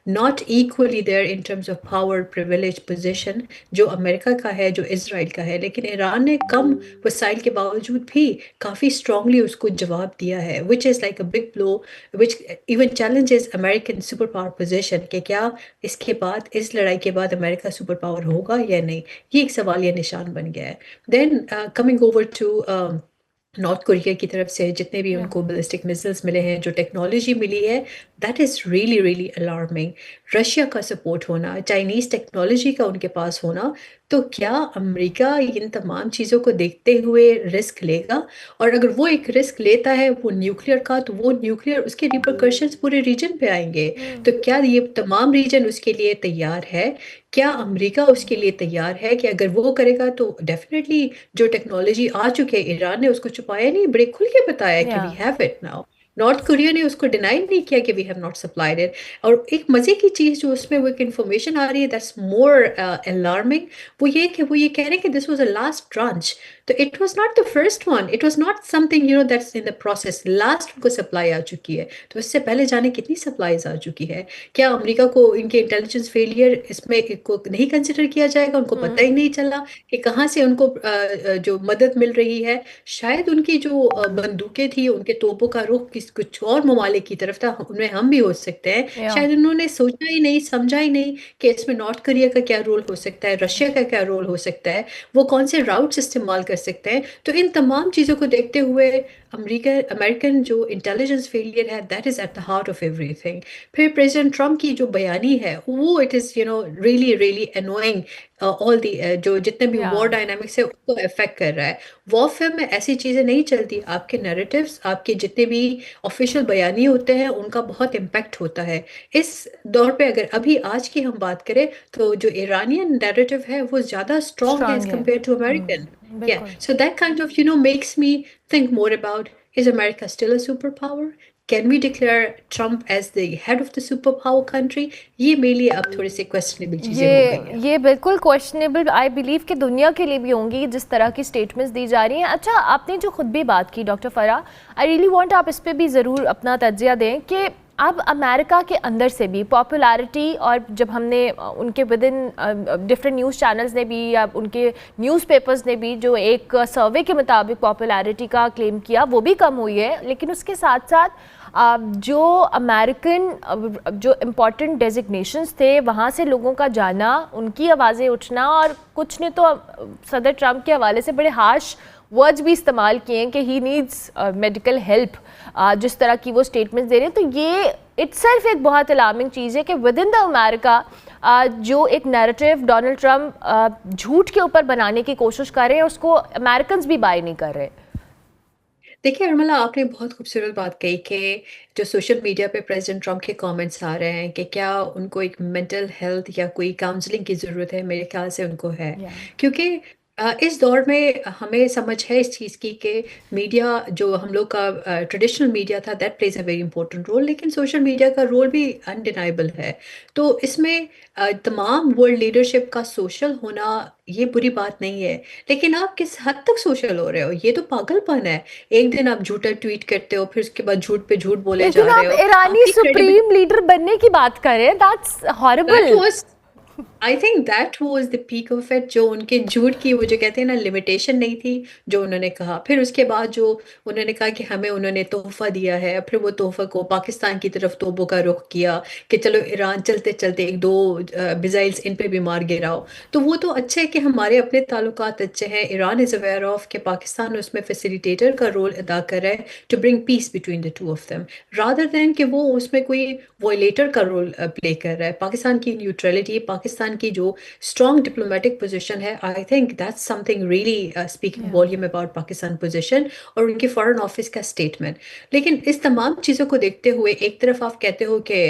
not equally there in terms of power, privilege, position, जो अमेरिका का है, जो इजराइल का है, लेकिन ईरान ने कम वसाइल के बावजूद भी काफ़ी स्ट्रांगली उसको जवाब दिया है, which is like a big blow, which even challenges American super power position कि क्या इसके बाद, इस लड़ाई के बाद अमेरिका सुपर पावर होगा या नहीं. ये एक सवाल या निशान बन गया है. Then coming over to North Korea की तरफ से जितने भी उनको बैलिस्टिक मिसाइल्स मिले हैं, जो टेक्नोलॉजी मिली है, that is really really alarming. Russia का सपोर्ट होना, चाइनीज़ टेक्नोलॉजी का उनके पास होना, तो क्या अमेरिका इन तमाम चीज़ों को देखते हुए रिस्क लेगा? और अगर वो एक रिस्क लेता है वो न्यूक्लियर का, तो वो न्यूक्लियर उसके रिपरकशंस पूरे रीजन पे आएंगे. तो क्या ये तमाम रीजन उसके लिए तैयार है? क्या अमेरिका उसके लिए तैयार है कि अगर वो करेगा तो डेफिनेटली जो टेक्नोलॉजी आ चुकी है, ईरान ने उसको छुपाया नहीं, बड़े खुल के बताया कि we have it now. North Korea ने उसको डिनाई नहीं किया कि we have not supplied it. और एक मज़े की चीज़ जो उसमें वो एक इन्फॉर्मेशन आ रही है दैट्स मोर अलार्मिंग, वो ये कि वो ये कह रहे हैं कि this was a last tranche. तो it was not the first one, it was not something that's in the process. Last उनको सप्लाई आ चुकी है. तो इससे पहले जाने कितनी सप्लाईज आ चुकी है. क्या अमेरिका को इनके इंटेलिजेंस फेलियर इसमें को नहीं कंसिडर किया जाएगा? उनको पता ही नहीं चला कि कहाँ से उनको जो मदद मिल रही है. शायद उनकी जो बंदूकें थी, उनके तोपों का रुख कुछ और ममालिक की तरफ था, उनमें हम भी हो सकते हैं. शायद उन्होंने सोचा ही नहीं, समझा ही नहीं कि इसमें नॉर्थ कोरिया का क्या रोल हो सकता है, रशिया का क्या रोल हो सकता है, वो कौन से राउट्स इस्तेमाल कर सकते हैं. तो इन तमाम चीज़ों को देखते हुए अमेरिकन जो इंटेलिजेंस फेलियर है, that is at the heart of everything. फिर प्रेसिडेंट ट्रम्प की जो बयानी है, वो it is really really annoying. All the जो जितने भी वॉर डायनामिक्स है उसको अफेक्ट कर रहा है. वॉरफेयर में ऐसी चीज़ें नहीं चलती. आपके नैरेटिव्स, आपके जितने भी ऑफिशियल बयानी होते हैं, उनका बहुत इम्पैक्ट होता है. इस दौर पे अगर अभी आज की हम बात करें तो जो ईरानियन नैरेटिव है वो ज़्यादा स्ट्रॉन्ग है as compare to American. Yeah, so that kind of makes me think more about, is America still a superpower? Can we declare Trump as the head of the superpower country? ये मेरे लिए अब थोड़े से questionable चीज़ें हो गई हैं. ये बिल्कुल क्वेश्चनेबल आई बिलीव कि दुनिया के लिए भी होंगी जिस तरह की स्टेटमेंट्स दी जा रही हैं. अच्छा, आपने जो खुद भी बात की डॉक्टर फ़रा, आई रियली वांट आप इस पर भी ज़रूर अपना तज्जिया दें कि अब अमेरिका के अंदर से भी पॉपुलैरिटी, और जब हमने उनके with in different news channels ने भी या उनके न्यूज़पेपर्स ने भी जो एक सर्वे के मुताबिक पॉपुलैरिटी का क्लेम किया, वो भी कम हुई है. लेकिन उसके साथ साथ जो अमेरिकन जो इम्पॉर्टेंट डेजिग्नेशंस थे वहाँ से लोगों का जाना, उनकी आवाज़ें उठना, और कुछ ने तो सदर ट्रम्प के हवाले से बड़े हार्श वर्ड्स भी इस्तेमाल किए हैं कि ही नीड्स मेडिकल हेल्प, जिस तरह की वो स्टेटमेंट्स दे रहे हैं. तो ये इटसेल्फ एक बहुत अलार्मिंग चीज़ है कि विद इन द अमेरिका जो एक नैरेटिव डोनाल्ड ट्रम्प झूठ के ऊपर बनाने की कोशिश कर रहे हैं, उसको अमेरिकन्स भी बाय नहीं कर रहे. देखिए अर्मला, आपने बहुत खूबसूरत बात कही कि जो सोशल मीडिया पे प्रेसिडेंट ट्रम्प के कमेंट्स आ रहे हैं कि क्या उनको एक मेंटल हेल्थ या कोई काउंसलिंग की ज़रूरत है. मेरे ख्याल से उनको है. क्योंकि इस दौर में हमें समझ है इस चीज़ की कि मीडिया जो हम लोग का ट्रेडिशनल मीडिया था, that plays a very important role, लेकिन सोशल मीडिया का रोल भी अनडिनाइबल है. तो इसमें तमाम वर्ल्ड लीडरशिप का सोशल होना ये बुरी बात नहीं है, लेकिन आप किस हद तक सोशल हो रहे हो, ये तो पागलपन है. एक दिन आप झूठा ट्वीट करते हो, फिर उसके बाद झूठ पे झूठ बोले जा रहे हो. ईरानी सुप्रीम लीडर बनने की बात कर रहे हैं, that's horrible. I think that was the peak of it, जो उनके झूठ की वो जो कहते हैं ना लिमिटेशन नहीं थी जो उन्होंने कहा। फिर उसके बाद जो उन्होंने कहा कि हमें उन्होंने तोहफा दिया है, फिर वो तोहफा को पाकिस्तान की तरफ तोपों का रुख किया कि चलो ईरान चलते चलते एक दो मिसाइल्स इन पे भी मार गिराओ। तो वो तो अच्छे है कि हमारे अपने ताल्लुकात अच्छे हैं। ईरान इज़ अवेयर ऑफ कि पाकिस्तान उसमें फैसिलिटेटर का रोल अदा कर रहा है to bring peace between the two of them, rather than कि वो उसमें कोई वॉयलेटर का रोल प्ले कर रहा है। पाकिस्तान की न्यूट्रलिटी, पाकिस्तान की जो स्ट्रॉन्ग डिप्लोमेटिक पोजीशन है, I think that's something really speaking volume about Pakistan position और उनके फॉरेन ऑफिस का स्टेटमेंट। लेकिन इस तमाम चीज़ों को देखते हुए एक तरफ आप कहते हो कि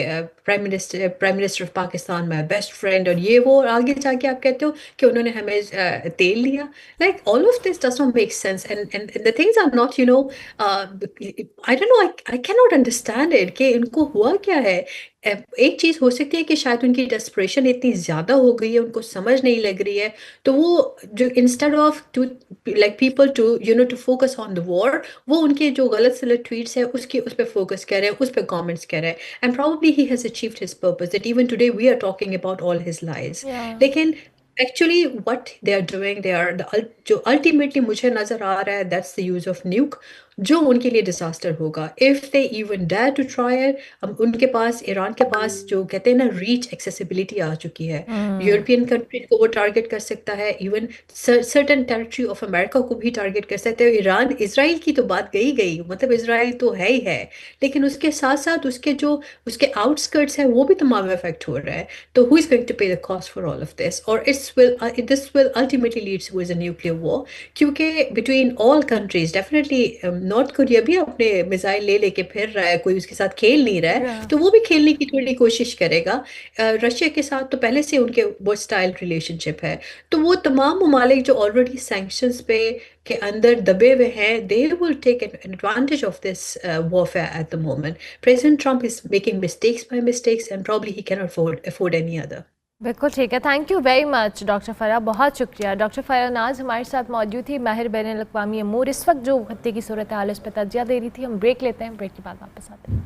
prime minister of Pakistan my best friend और ये वो, और आगे जाके आप कहते हो कि उन्होंने हमें तेल दिया। Like all of this does not make sense and the things are not I don't know, I can not understand it कि इनको हुआ क्या है। एक चीज़ हो सकती है कि शायद उनकी डेस्परेशन इतनी ज़्यादा हो गई है, उनको समझ नहीं लग रही है, तो वो जो instead of to like people to to focus on the war, वो उनके जो गलत सलत ट्वीट्स है उसके उस पर फोकस कर रहे हैं, उस पर कमेंट्स कर रहे हैं, and probably he has achieved his purpose that even today we are talking about all his lies. Yeah. लेकिन actually what they are doing, they are जो अल्टीमेटली मुझे नजर आ रहा है that's the use of nuke, जो उनके लिए डिजास्टर होगा if they even dare to try it. अब उनके पास, ईरान के पास जो कहते हैं ना रीच एक्सेसिबिलिटी आ चुकी है, यूरोपियन कंट्रीज को वो टारगेट कर सकता है, even certain territory of America को भी टारगेट कर सकते हैं। ईरान, इसराइल की तो बात गई गई, मतलब इसराइल तो है ही है, लेकिन उसके साथ साथ उसके जो उसके आउटस्कर्ट्स हैं वो भी तमाम इफेक्ट हो रहा है। तो who is going to pay the cost for all of this, और this will ultimately leads towards a nuclear war, क्योंकि between all countries definitely North Korea भी अपने मिसाइल ले लेके फिर रहा है, कोई उसके साथ खेल नहीं रहा है, Yeah. तो वो भी खेलने की थोड़ी कोशिश करेगा। रशिया के साथ तो पहले से उनके वो स्टाइल रिलेशनशिप है, तो वो तमाम ममालिक जो ऑलरेडी सैंक्शंस पे के अंदर दबे हुए हैं, they will take advantage of this warfare at the moment. President Trump is making mistakes by mistakes and probably he can afford any other. बिल्कुल ठीक है, thank you very much doctor Farah, बहुत शुक्रिया। डॉक्टर फ़रा नाज हमारे साथ मौजूद थी, माहिर बैनुल अक़वामी अमूर, इस वक्त जो खत्ते की सूरत हाल उस पर तजिया दे रही थी। हम ब्रेक लेते हैं, ब्रेक के बाद वापस आते हैं।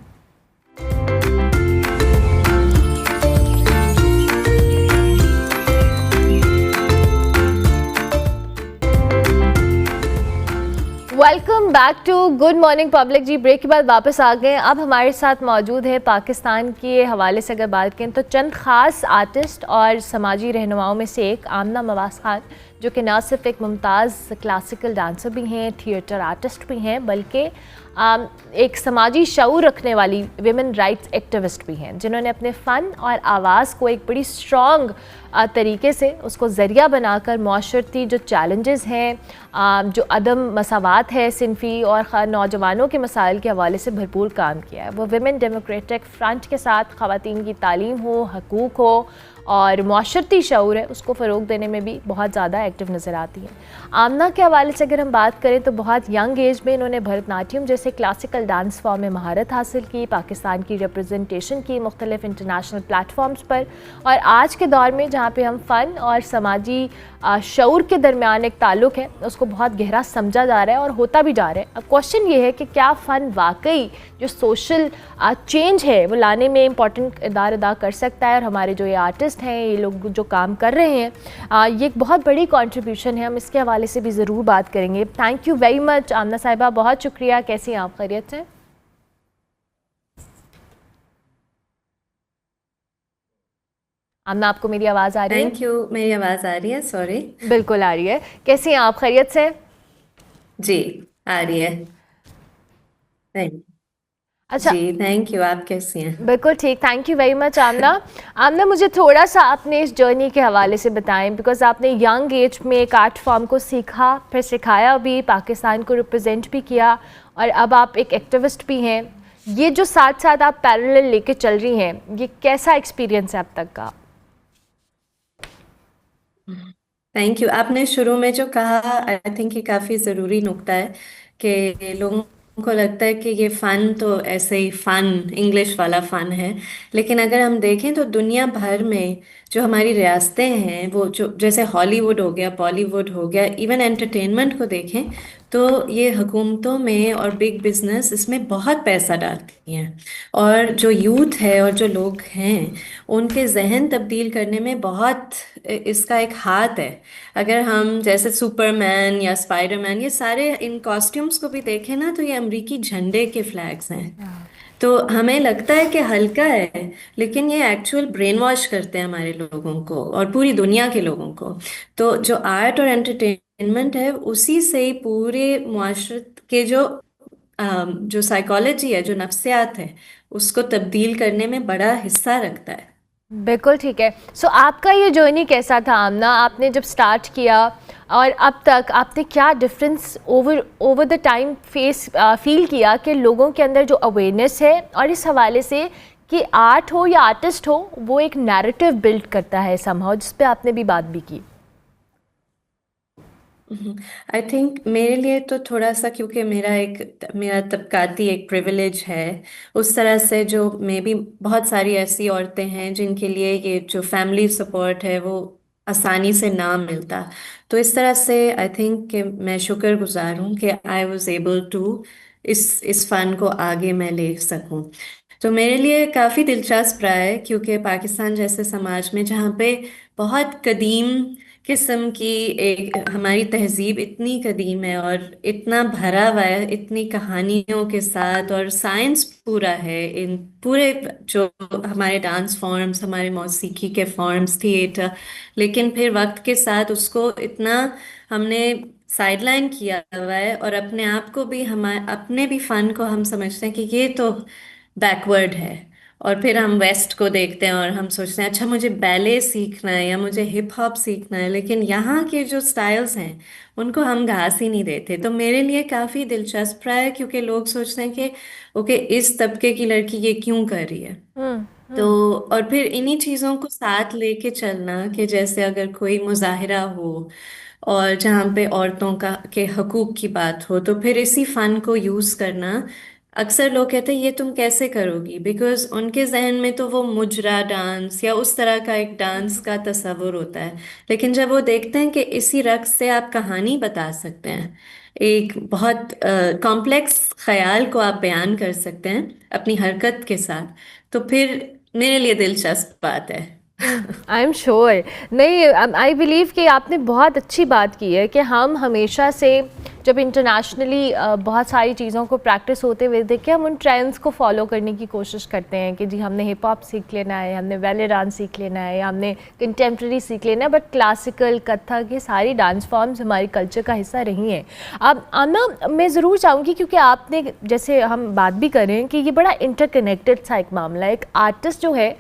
Welcome back to good morning public जी। ब्रेक के बाद वापस आ गए। अब हमारे साथ मौजूद है पाकिस्तान के हवाले से अगर बात करें तो चंद ख़ास आर्टिस्ट और समाजी रहनुमाओं में से एक आमना मवाज खान, जो कि न सिर्फ एक मुमताज़ क्लासिकल डांसर भी हैं, थिएटर आर्टिस्ट भी हैं, बल्कि एक समाजी शऊर रखने वाली विमेन राइट्स एक्टिविस्ट भी हैं, जिन्होंने अपने फ़न और आवाज़ को एक बड़ी स्ट्रॉन्ग तरीके से उसको ज़रिया बनाकर माशरती जो चैलेंजेस हैं, जो अदम मसावात है सिनफ़ी और नौजवानों के मसाइल के हवाले से भरपूर काम किया है। वो विमेन डेमोक्रेटिक फ्रंट के साथ ख़वातीन की तालीम हो, हकूक़ हो और माशरती शऊर है उसको फ़रोग़ देने में भी बहुत ज़्यादा एक्टिव नज़र आती हैं। आमना के हवाले से अगर हम बात करें तो बहुत यंग एज में इन्होंने भरतनाट्यम जैसे क्लासिकल डांस फॉर्म में महारत हासिल की, पाकिस्तान की रिप्रेजेंटेशन की मुख्तलिफ इंटरनेशनल प्लेटफॉर्म्स पर, और आज के दौर में जहाँ पे हम फ़न और समाजी शऊर के दरमियान एक ताल्लुक़ है उसको बहुत गहरा समझा जा रहा है और होता भी जा रहा है। अब क्वेश्चन ये है कि क्या फ़न वाकई जो सोशल चेंज है वो लाने में इम्पॉर्टेंट किरदार अदा कर सकता है, और हमारे जो ये आर्टिस्ट हैं, ये लोग जो काम कर रहे हैं, ये एक बहुत बड़ी कंट्रीब्यूशन है। हम इसके हवाले से भी ज़रूर बात करेंगे। थैंक यू वेरी मच आमना साहिबा, बहुत शुक्रिया। कैसी हैं आप, खैरियत से? आमना, आपको मेरी आवाज़ आ रही है? थैंक यू, मेरी आवाज़ आ रही है? सॉरी। बिल्कुल आ रही है। कैसी हैं आप, खैरियत से? जी, आ रही है। थैंक अच्छा जी, थैंक यू। आप कैसी हैं? बिल्कुल ठीक, थैंक यू वेरी मच आमना। आमना, मुझे थोड़ा सा अपने इस जर्नी के हवाले से बताएं, बिकॉज आपने यंग एज में एक आर्ट फॉर्म को सीखा, फिर सिखाया भी, पाकिस्तान को रिप्रेजेंट भी किया, और अब आप एक एक्टिविस्ट भी हैं। ये जो साथ साथ आप पैरेलल लेके चल रही हैं, ये कैसा एक्सपीरियंस है अब तक का? Thank you. आपने शुरू में जो कहा, आई थिंक ये काफ़ी ज़रूरी नुक्ता है कि लोगों को लगता है कि ये फ़न तो ऐसे ही फ़न, इंग्लिश वाला फ़न है, लेकिन अगर हम देखें तो दुनिया भर में जो हमारी रियासतें हैं, वो जो जैसे हॉलीवुड हो गया, बॉलीवुड हो गया, इवन एंटरटेनमेंट को देखें तो ये हुकूमतों में और बिग बिजनेस इसमें बहुत पैसा डालती हैं। और जो यूथ है और जो लोग हैं उनके जहन तब्दील करने में बहुत इसका एक हाथ है। अगर हम जैसे सुपरमैन या स्पाइडरमैन ये सारे इन कॉस्ट्यूम्स को भी देखें ना, तो ये अमेरिकी झंडे के फ्लैग्स हैं। तो हमें लगता है कि हल्का है, लेकिन ये एक्चुअल ब्रेन वॉश करते हैं हमारे लोगों को और पूरी दुनिया के लोगों को। तो जो आर्ट और एंटरटेनमेंट है उसी से ही पूरे मुआशरत के जो साइकोलॉजी है, जो नफ्सियात है, उसको तब्दील करने में बड़ा हिस्सा रखता है। बिल्कुल ठीक है। सो आपका ये जर्नी कैसा था आमना, आपने जब स्टार्ट किया और अब तक आपने क्या difference over the time feel किया कि लोगों के अंदर जो अवेयरनेस है, और इस हवाले से कि आर्ट हो या आर्टिस्ट हो वो एक नैरेटिव बिल्ड करता है समहाउ, जिस पे आपने भी बात भी की। आई थिंक मेरे लिए तो थोड़ा सा, क्योंकि मेरा तबकाती एक प्रिविलेज है, उस तरह से जो मे बी बहुत सारी ऐसी औरतें हैं जिनके लिए ये जो फैमिली सपोर्ट है वो आसानी से ना मिलता। तो इस तरह से आई थिंक कि मैं शुक्रगुजार हूँ कि आई वॉज एबल टू इस फन को आगे मैं ले सकूँ। तो मेरे लिए काफ़ी दिलचस्प रहा है, क्योंकि पाकिस्तान जैसे समाज में जहाँ पे बहुत कदीम किस्म की एक हमारी तहजीब इतनी कदीम है और इतना भरा हुआ है इतनी कहानियों के साथ, और साइंस पूरा है इन पूरे जो हमारे डांस फॉर्म्स, हमारे मौसीकी के फॉर्म्स, थिएटर, लेकिन फिर वक्त के साथ उसको इतना हमने साइडलाइन किया हुआ है, और अपने आप को भी हमारे अपने भी फन को हम समझते हैं कि ये तो बैकवर्ड है। और फिर हम वेस्ट को देखते हैं और हम सोचते हैं अच्छा मुझे बैले सीखना है या मुझे हिप हॉप सीखना है, लेकिन यहाँ के जो स्टाइल्स हैं उनको हम घास ही नहीं देते। तो मेरे लिए काफ़ी दिलचस्प रहा है, क्योंकि लोग सोचते हैं कि ओके इस तबके की लड़की ये क्यों कर रही है। तो और फिर इन्हीं चीज़ों को साथ लेके चलना, कि जैसे अगर कोई मुजाहिरा हो और जहाँ पे औरतों का के हकूक की बात हो, तो फिर इसी फन को यूज़ करना। अक्सर लोग कहते हैं ये तुम कैसे करोगी, बिकॉज उनके जहन में तो वो मुजरा डांस या उस तरह का एक डांस का तस्वुर होता है। लेकिन जब वो देखते हैं कि इसी रक़्स से आप कहानी बता सकते हैं, एक बहुत कॉम्प्लेक्स ख्याल को आप बयान कर सकते हैं अपनी हरकत के साथ, तो फिर मेरे लिए दिलचस्प बात है। I am sure. नहीं, आई बिलीव कि आपने बहुत अच्छी बात की है कि हम हमेशा से जब इंटरनेशनली बहुत सारी चीज़ों को प्रैक्टिस होते हुए देखे, हम उन ट्रेंड्स को फॉलो करने की कोशिश करते हैं कि जी हमने हिप हॉप सीख लेना है, हमने बैले डांस सीख लेना है, या हमने कंटेम्प्रेरी सीख लेना है। बट क्लासिकल, कथक, ये सारी डांस फॉर्म्स हमारी कल्चर का हिस्सा रही हैं। अब आना मैं ज़रूर चाहूँगी, क्योंकि आपने जैसे हम बात भी कर रहे हैं कि ये बड़ा इंटरकनेक्टेड सा एक मामला है। एक आर्टिस्ट जो है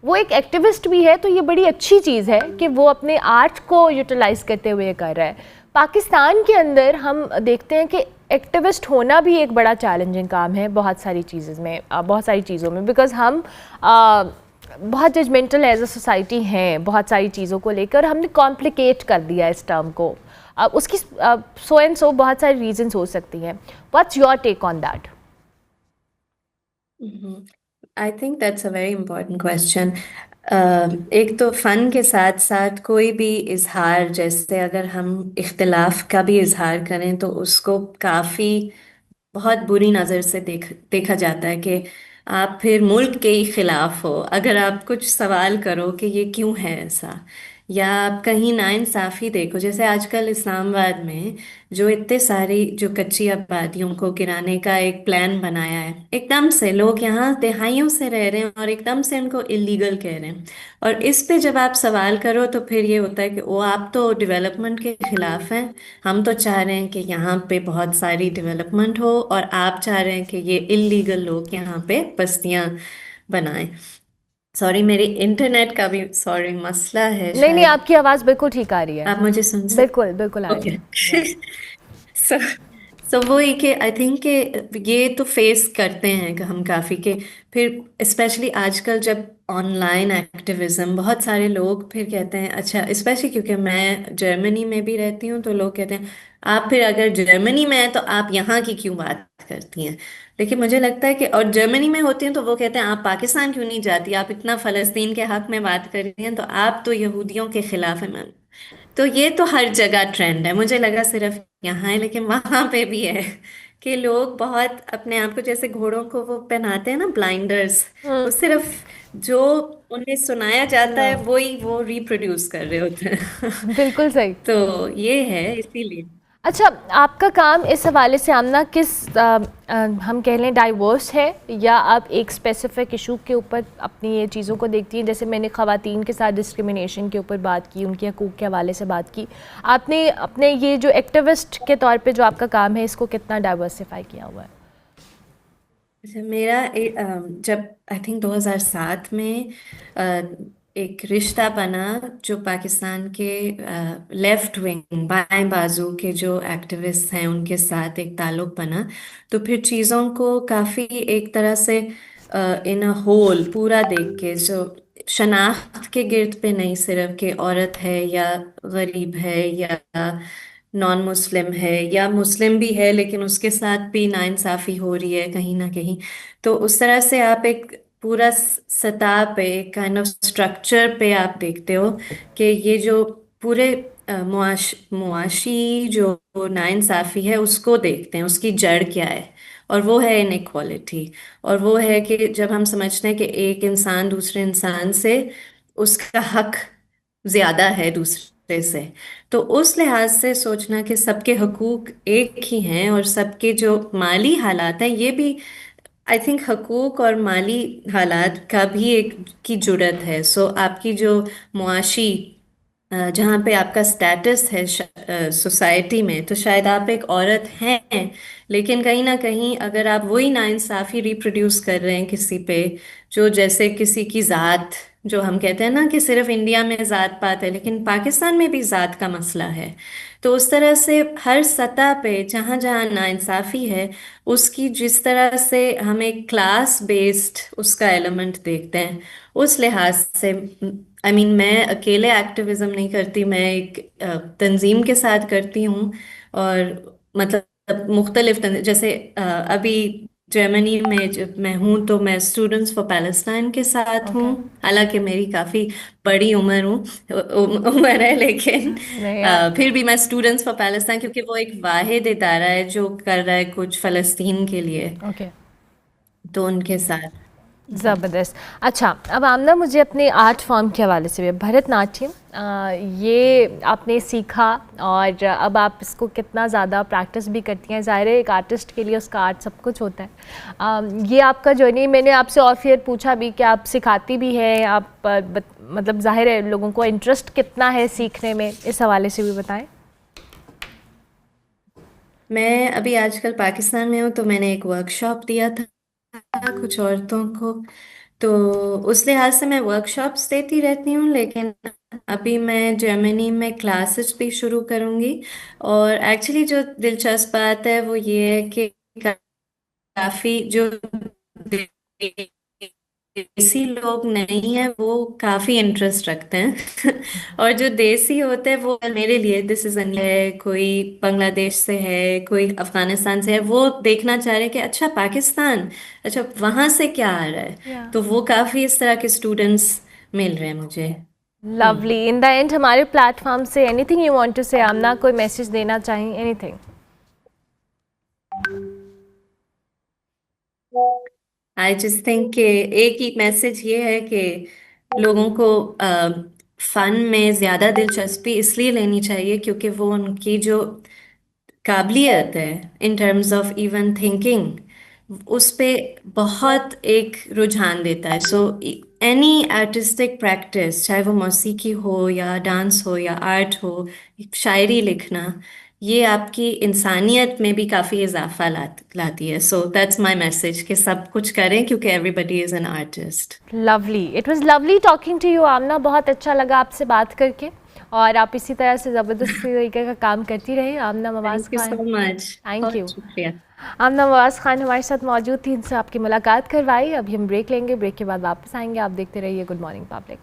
वो एक एक्टिविस्ट भी है, तो ये बड़ी अच्छी चीज़ है कि वो अपने आर्ट को यूटिलाइज करते हुए कर रहा है। पाकिस्तान के अंदर हम देखते हैं कि एक्टिविस्ट होना भी एक बड़ा चैलेंजिंग काम है बहुत सारी चीज़ों में, बिकॉज़ हम बहुत जजमेंटल एज अ सोसाइटी हैं बहुत सारी चीज़ों को लेकर। हमने कॉम्प्लिकेट कर दिया इस टर्म को। उसकी सो एंड सो बहुत सारी रीजंस हो सकती हैं। What's your take on that? I think that's a very important question. एक तो फ़न के साथ साथ कोई भी इजहार, जैसे अगर हम इख्तिलाफ का भी इजहार करें तो उसको काफ़ी बहुत बुरी नज़र से देखा जाता है कि आप फिर मुल्क के ही खिलाफ हो अगर आप कुछ सवाल करो कि ये क्यों है ऐसा, या आप कहीं नाइंसाफ़ी देखो। जैसे आजकल इस्लामाबाद में जो इतने सारी जो कच्ची आबादियों को गिराने का एक प्लान बनाया है, एकदम से लोग यहाँ दहाइयों से रह रहे हैं और एकदम से उनको इलीगल कह रहे हैं। और इस पे जब आप सवाल करो तो फिर ये होता है कि वो आप तो डेवलपमेंट के खिलाफ हैं, हम तो चाह रहे हैं कि यहाँ पे बहुत सारी डेवलपमेंट हो, और आप चाह रहे हैं कि ये इलीगल लोग यहाँ पे बस्तियाँ बनाएं। सॉरी, मेरी इंटरनेट का भी सॉरी मसला है नहीं नहीं, शायद। आपकी आवाज़ बिल्कुल ठीक आ रही है। आप मुझे सुन सकते? बिल्कुल बिल्कुल आ रही ओके। है। सो सो वो ही कि आई थिंक कि ये तो फेस करते हैं कि हम काफ़ी के, फिर स्पेशली आजकल जब ऑनलाइन एक्टिविज्म, बहुत सारे लोग फिर कहते हैं अच्छा, स्पेशली क्योंकि मैं जर्मनी में भी रहती हूँ, तो लोग कहते हैं आप फिर अगर जर्मनी में हैं तो आप यहाँ की क्यों बात करती हैं। लेकिन मुझे लगता है कि और जर्मनी में होती हैं तो वो कहते हैं आप पाकिस्तान क्यों नहीं जाती, आप इतना फ़लस्तीन के हक में बात कर रही हैं, तो आप तो यहूदियों के खिलाफ हैं। तो ये तो हर जगह ट्रेंड है, मुझे लगा सिर्फ यहाँ है, लेकिन वहां पे भी है कि लोग बहुत अपने आप को, जैसे घोड़ों को वो पहनाते हैं ना ब्लाइंडर्स, वो सिर्फ जो उन्हें सुनाया जाता है वही वो रिप्रोड्यूस कर रहे होते हैं। बिल्कुल सही। तो ये है इसीलिए। अच्छा, आपका काम इस हवाले से आमना किस हम कह लें डाइवर्स है, या आप एक स्पेसिफिक इशू के ऊपर अपनी ये चीज़ों को देखती हैं? जैसे मैंने ख़वातीन के साथ डिस्क्रिमिनेशन के ऊपर बात की, उनके हकूक़ के हवाले से बात की, आपने अपने ये जो एक्टिविस्ट के तौर पे जो आपका काम है इसको कितना डाइवर्सिफाई किया हुआ है? अच्छा, जब आई थिंक 2007 में एक रिश्ता बना, जो पाकिस्तान के लेफ्ट विंग बाएं बाजू के जो एक्टिविस्ट हैं उनके साथ एक ताल्लुक बना, तो फिर चीज़ों को काफ़ी एक तरह से इन अ होल पूरा देख के, जो शनाख्त के गिर्द पे नहीं सिर्फ कि औरत है या गरीब है या नॉन मुस्लिम है या मुस्लिम भी है लेकिन उसके साथ भी नाइंसाफ़ी हो रही है कहीं ना कहीं, तो उस तरह से आप एक पूरा सतह पे काइंड ऑफ स्ट्रक्चर पे आप देखते हो कि ये जो पूरे मुआशी जो नाइंसाफ़ी है उसको देखते हैं, उसकी जड़ क्या है, और वो है इनइक्वालिटी। और वो है कि जब हम समझते हैं कि एक इंसान दूसरे इंसान से उसका हक ज्यादा है दूसरे से, तो उस लिहाज से सोचना कि सबके हकूक एक ही हैं और सबके जो माली हालात हैं ये भी, आई थिंक हकूक और माली हालात का भी एक की जुड़त है। सो आपकी जो मुआशी जहाँ पे आपका स्टेटस है सोसाइटी में, तो शायद आप एक औरत हैं लेकिन कहीं ना कहीं अगर आप वही नाइंसाफ़ी रिप्रोड्यूस कर रहे हैं किसी पे, जो जैसे किसी की ज़ात, जो हम कहते हैं ना कि सिर्फ इंडिया में ज़ात पात है लेकिन पाकिस्तान में भी ज़ात का मसला है, तो उस तरह से हर सतह पे जहाँ जहाँ नाइंसाफ़ी है उसकी जिस तरह से हम एक क्लास बेस्ड उसका एलिमेंट देखते हैं, उस लिहाज से मैं अकेले एक्टिविज्म नहीं करती, मैं एक तंजीम के साथ करती हूँ। और मतलब मुख्तलिफ जैसे अभी जर्मनी में जब मैं हूँ तो मैं स्टूडेंट्स फॉर पैलेस्टाइन के साथ हूँ, हालांकि मेरी काफ़ी बड़ी उम्र है लेकिन फिर भी मैं स्टूडेंट्स फॉर पैलेस्टाइन, क्योंकि वो एक वाहिद इदारा है जो कर रहा है कुछ फ़लस्तीन के लिए, तो उनके साथ। ज़बरदस्त। अच्छा, अब आमना मुझे अपने आर्ट फॉर्म के हवाले से भी, भरतनाट्यम ये आपने सीखा और अब आप इसको कितना ज़्यादा प्रैक्टिस भी करती हैं, ज़ाहिर है एक आर्टिस्ट के लिए उसका आर्ट सब कुछ होता है। ये आपका जर्नी, मैंने आपसे ऑफ एयर पूछा भी कि आप सिखाती भी हैं, आप मतलब ज़ाहिर है लोगों को इंटरेस्ट कितना है सीखने में, इस हवाले से भी बताएं। मैं अभी आजकल पाकिस्तान में हूँ तो मैंने एक वर्कशॉप दिया था कुछ औरतों को, तो उस लिहाज से मैं वर्कशॉप्स देती रहती हूँ, लेकिन अभी मैं जर्मनी में क्लासेस भी शुरू करूँगी। और एक्चुअली जो दिलचस्प बात है वो ये है कि काफ़ी जो देसी लोग नहीं है वो काफ़ी इंटरेस्ट रखते हैं और जो देसी होते हैं वो मेरे लिए दिस इज़ है, कोई बांग्लादेश से है, कोई अफगानिस्तान से है, वो देखना चाह रहे हैं कि अच्छा पाकिस्तान, अच्छा वहाँ से क्या आ रहा है, तो वो काफ़ी इस तरह के स्टूडेंट्स मिल रहे हैं मुझे। लवली। इन द एंड हमारे प्लेटफॉर्म से anything you want to say, Amna कोई मैसेज देना चाहें, एनीथिंग? आई जस्ट थिंक कि एक ही मैसेज ये है कि लोगों को फन में ज़्यादा दिलचस्पी इसलिए लेनी चाहिए क्योंकि वो उनकी जो काबिलियत है इन टर्म्स ऑफ इवन थिंकिंग उस पे बहुत एक रुझान देता है। सो एनी आर्टिस्टिक प्रैक्टिस, चाहे वो मौसीकी हो या डांस हो या आर्ट हो, शायरी लिखना, ये आपकी इंसानियत में भी काफ़ी इजाफा लाती है। सो दैट्स माय मैसेज कि सब कुछ करें क्योंकि everybody is an artist. Lovely, it was lovely talking to you Amna, बहुत अच्छा लगा आपसे बात करके और आप इसी तरह से ज़बरदस्त तरीके का काम करती रही। Amna Mawaz Khan, thank you so much, thank you. शुक्रिया। आमना मवाज़ खान हमारे साथ मौजूद थी, इनसे आपकी मुलाकात करवाई। अभी हम ब्रेक लेंगे, ब्रेक के बाद वापस आएंगे। आप देखते रहिए good morning public.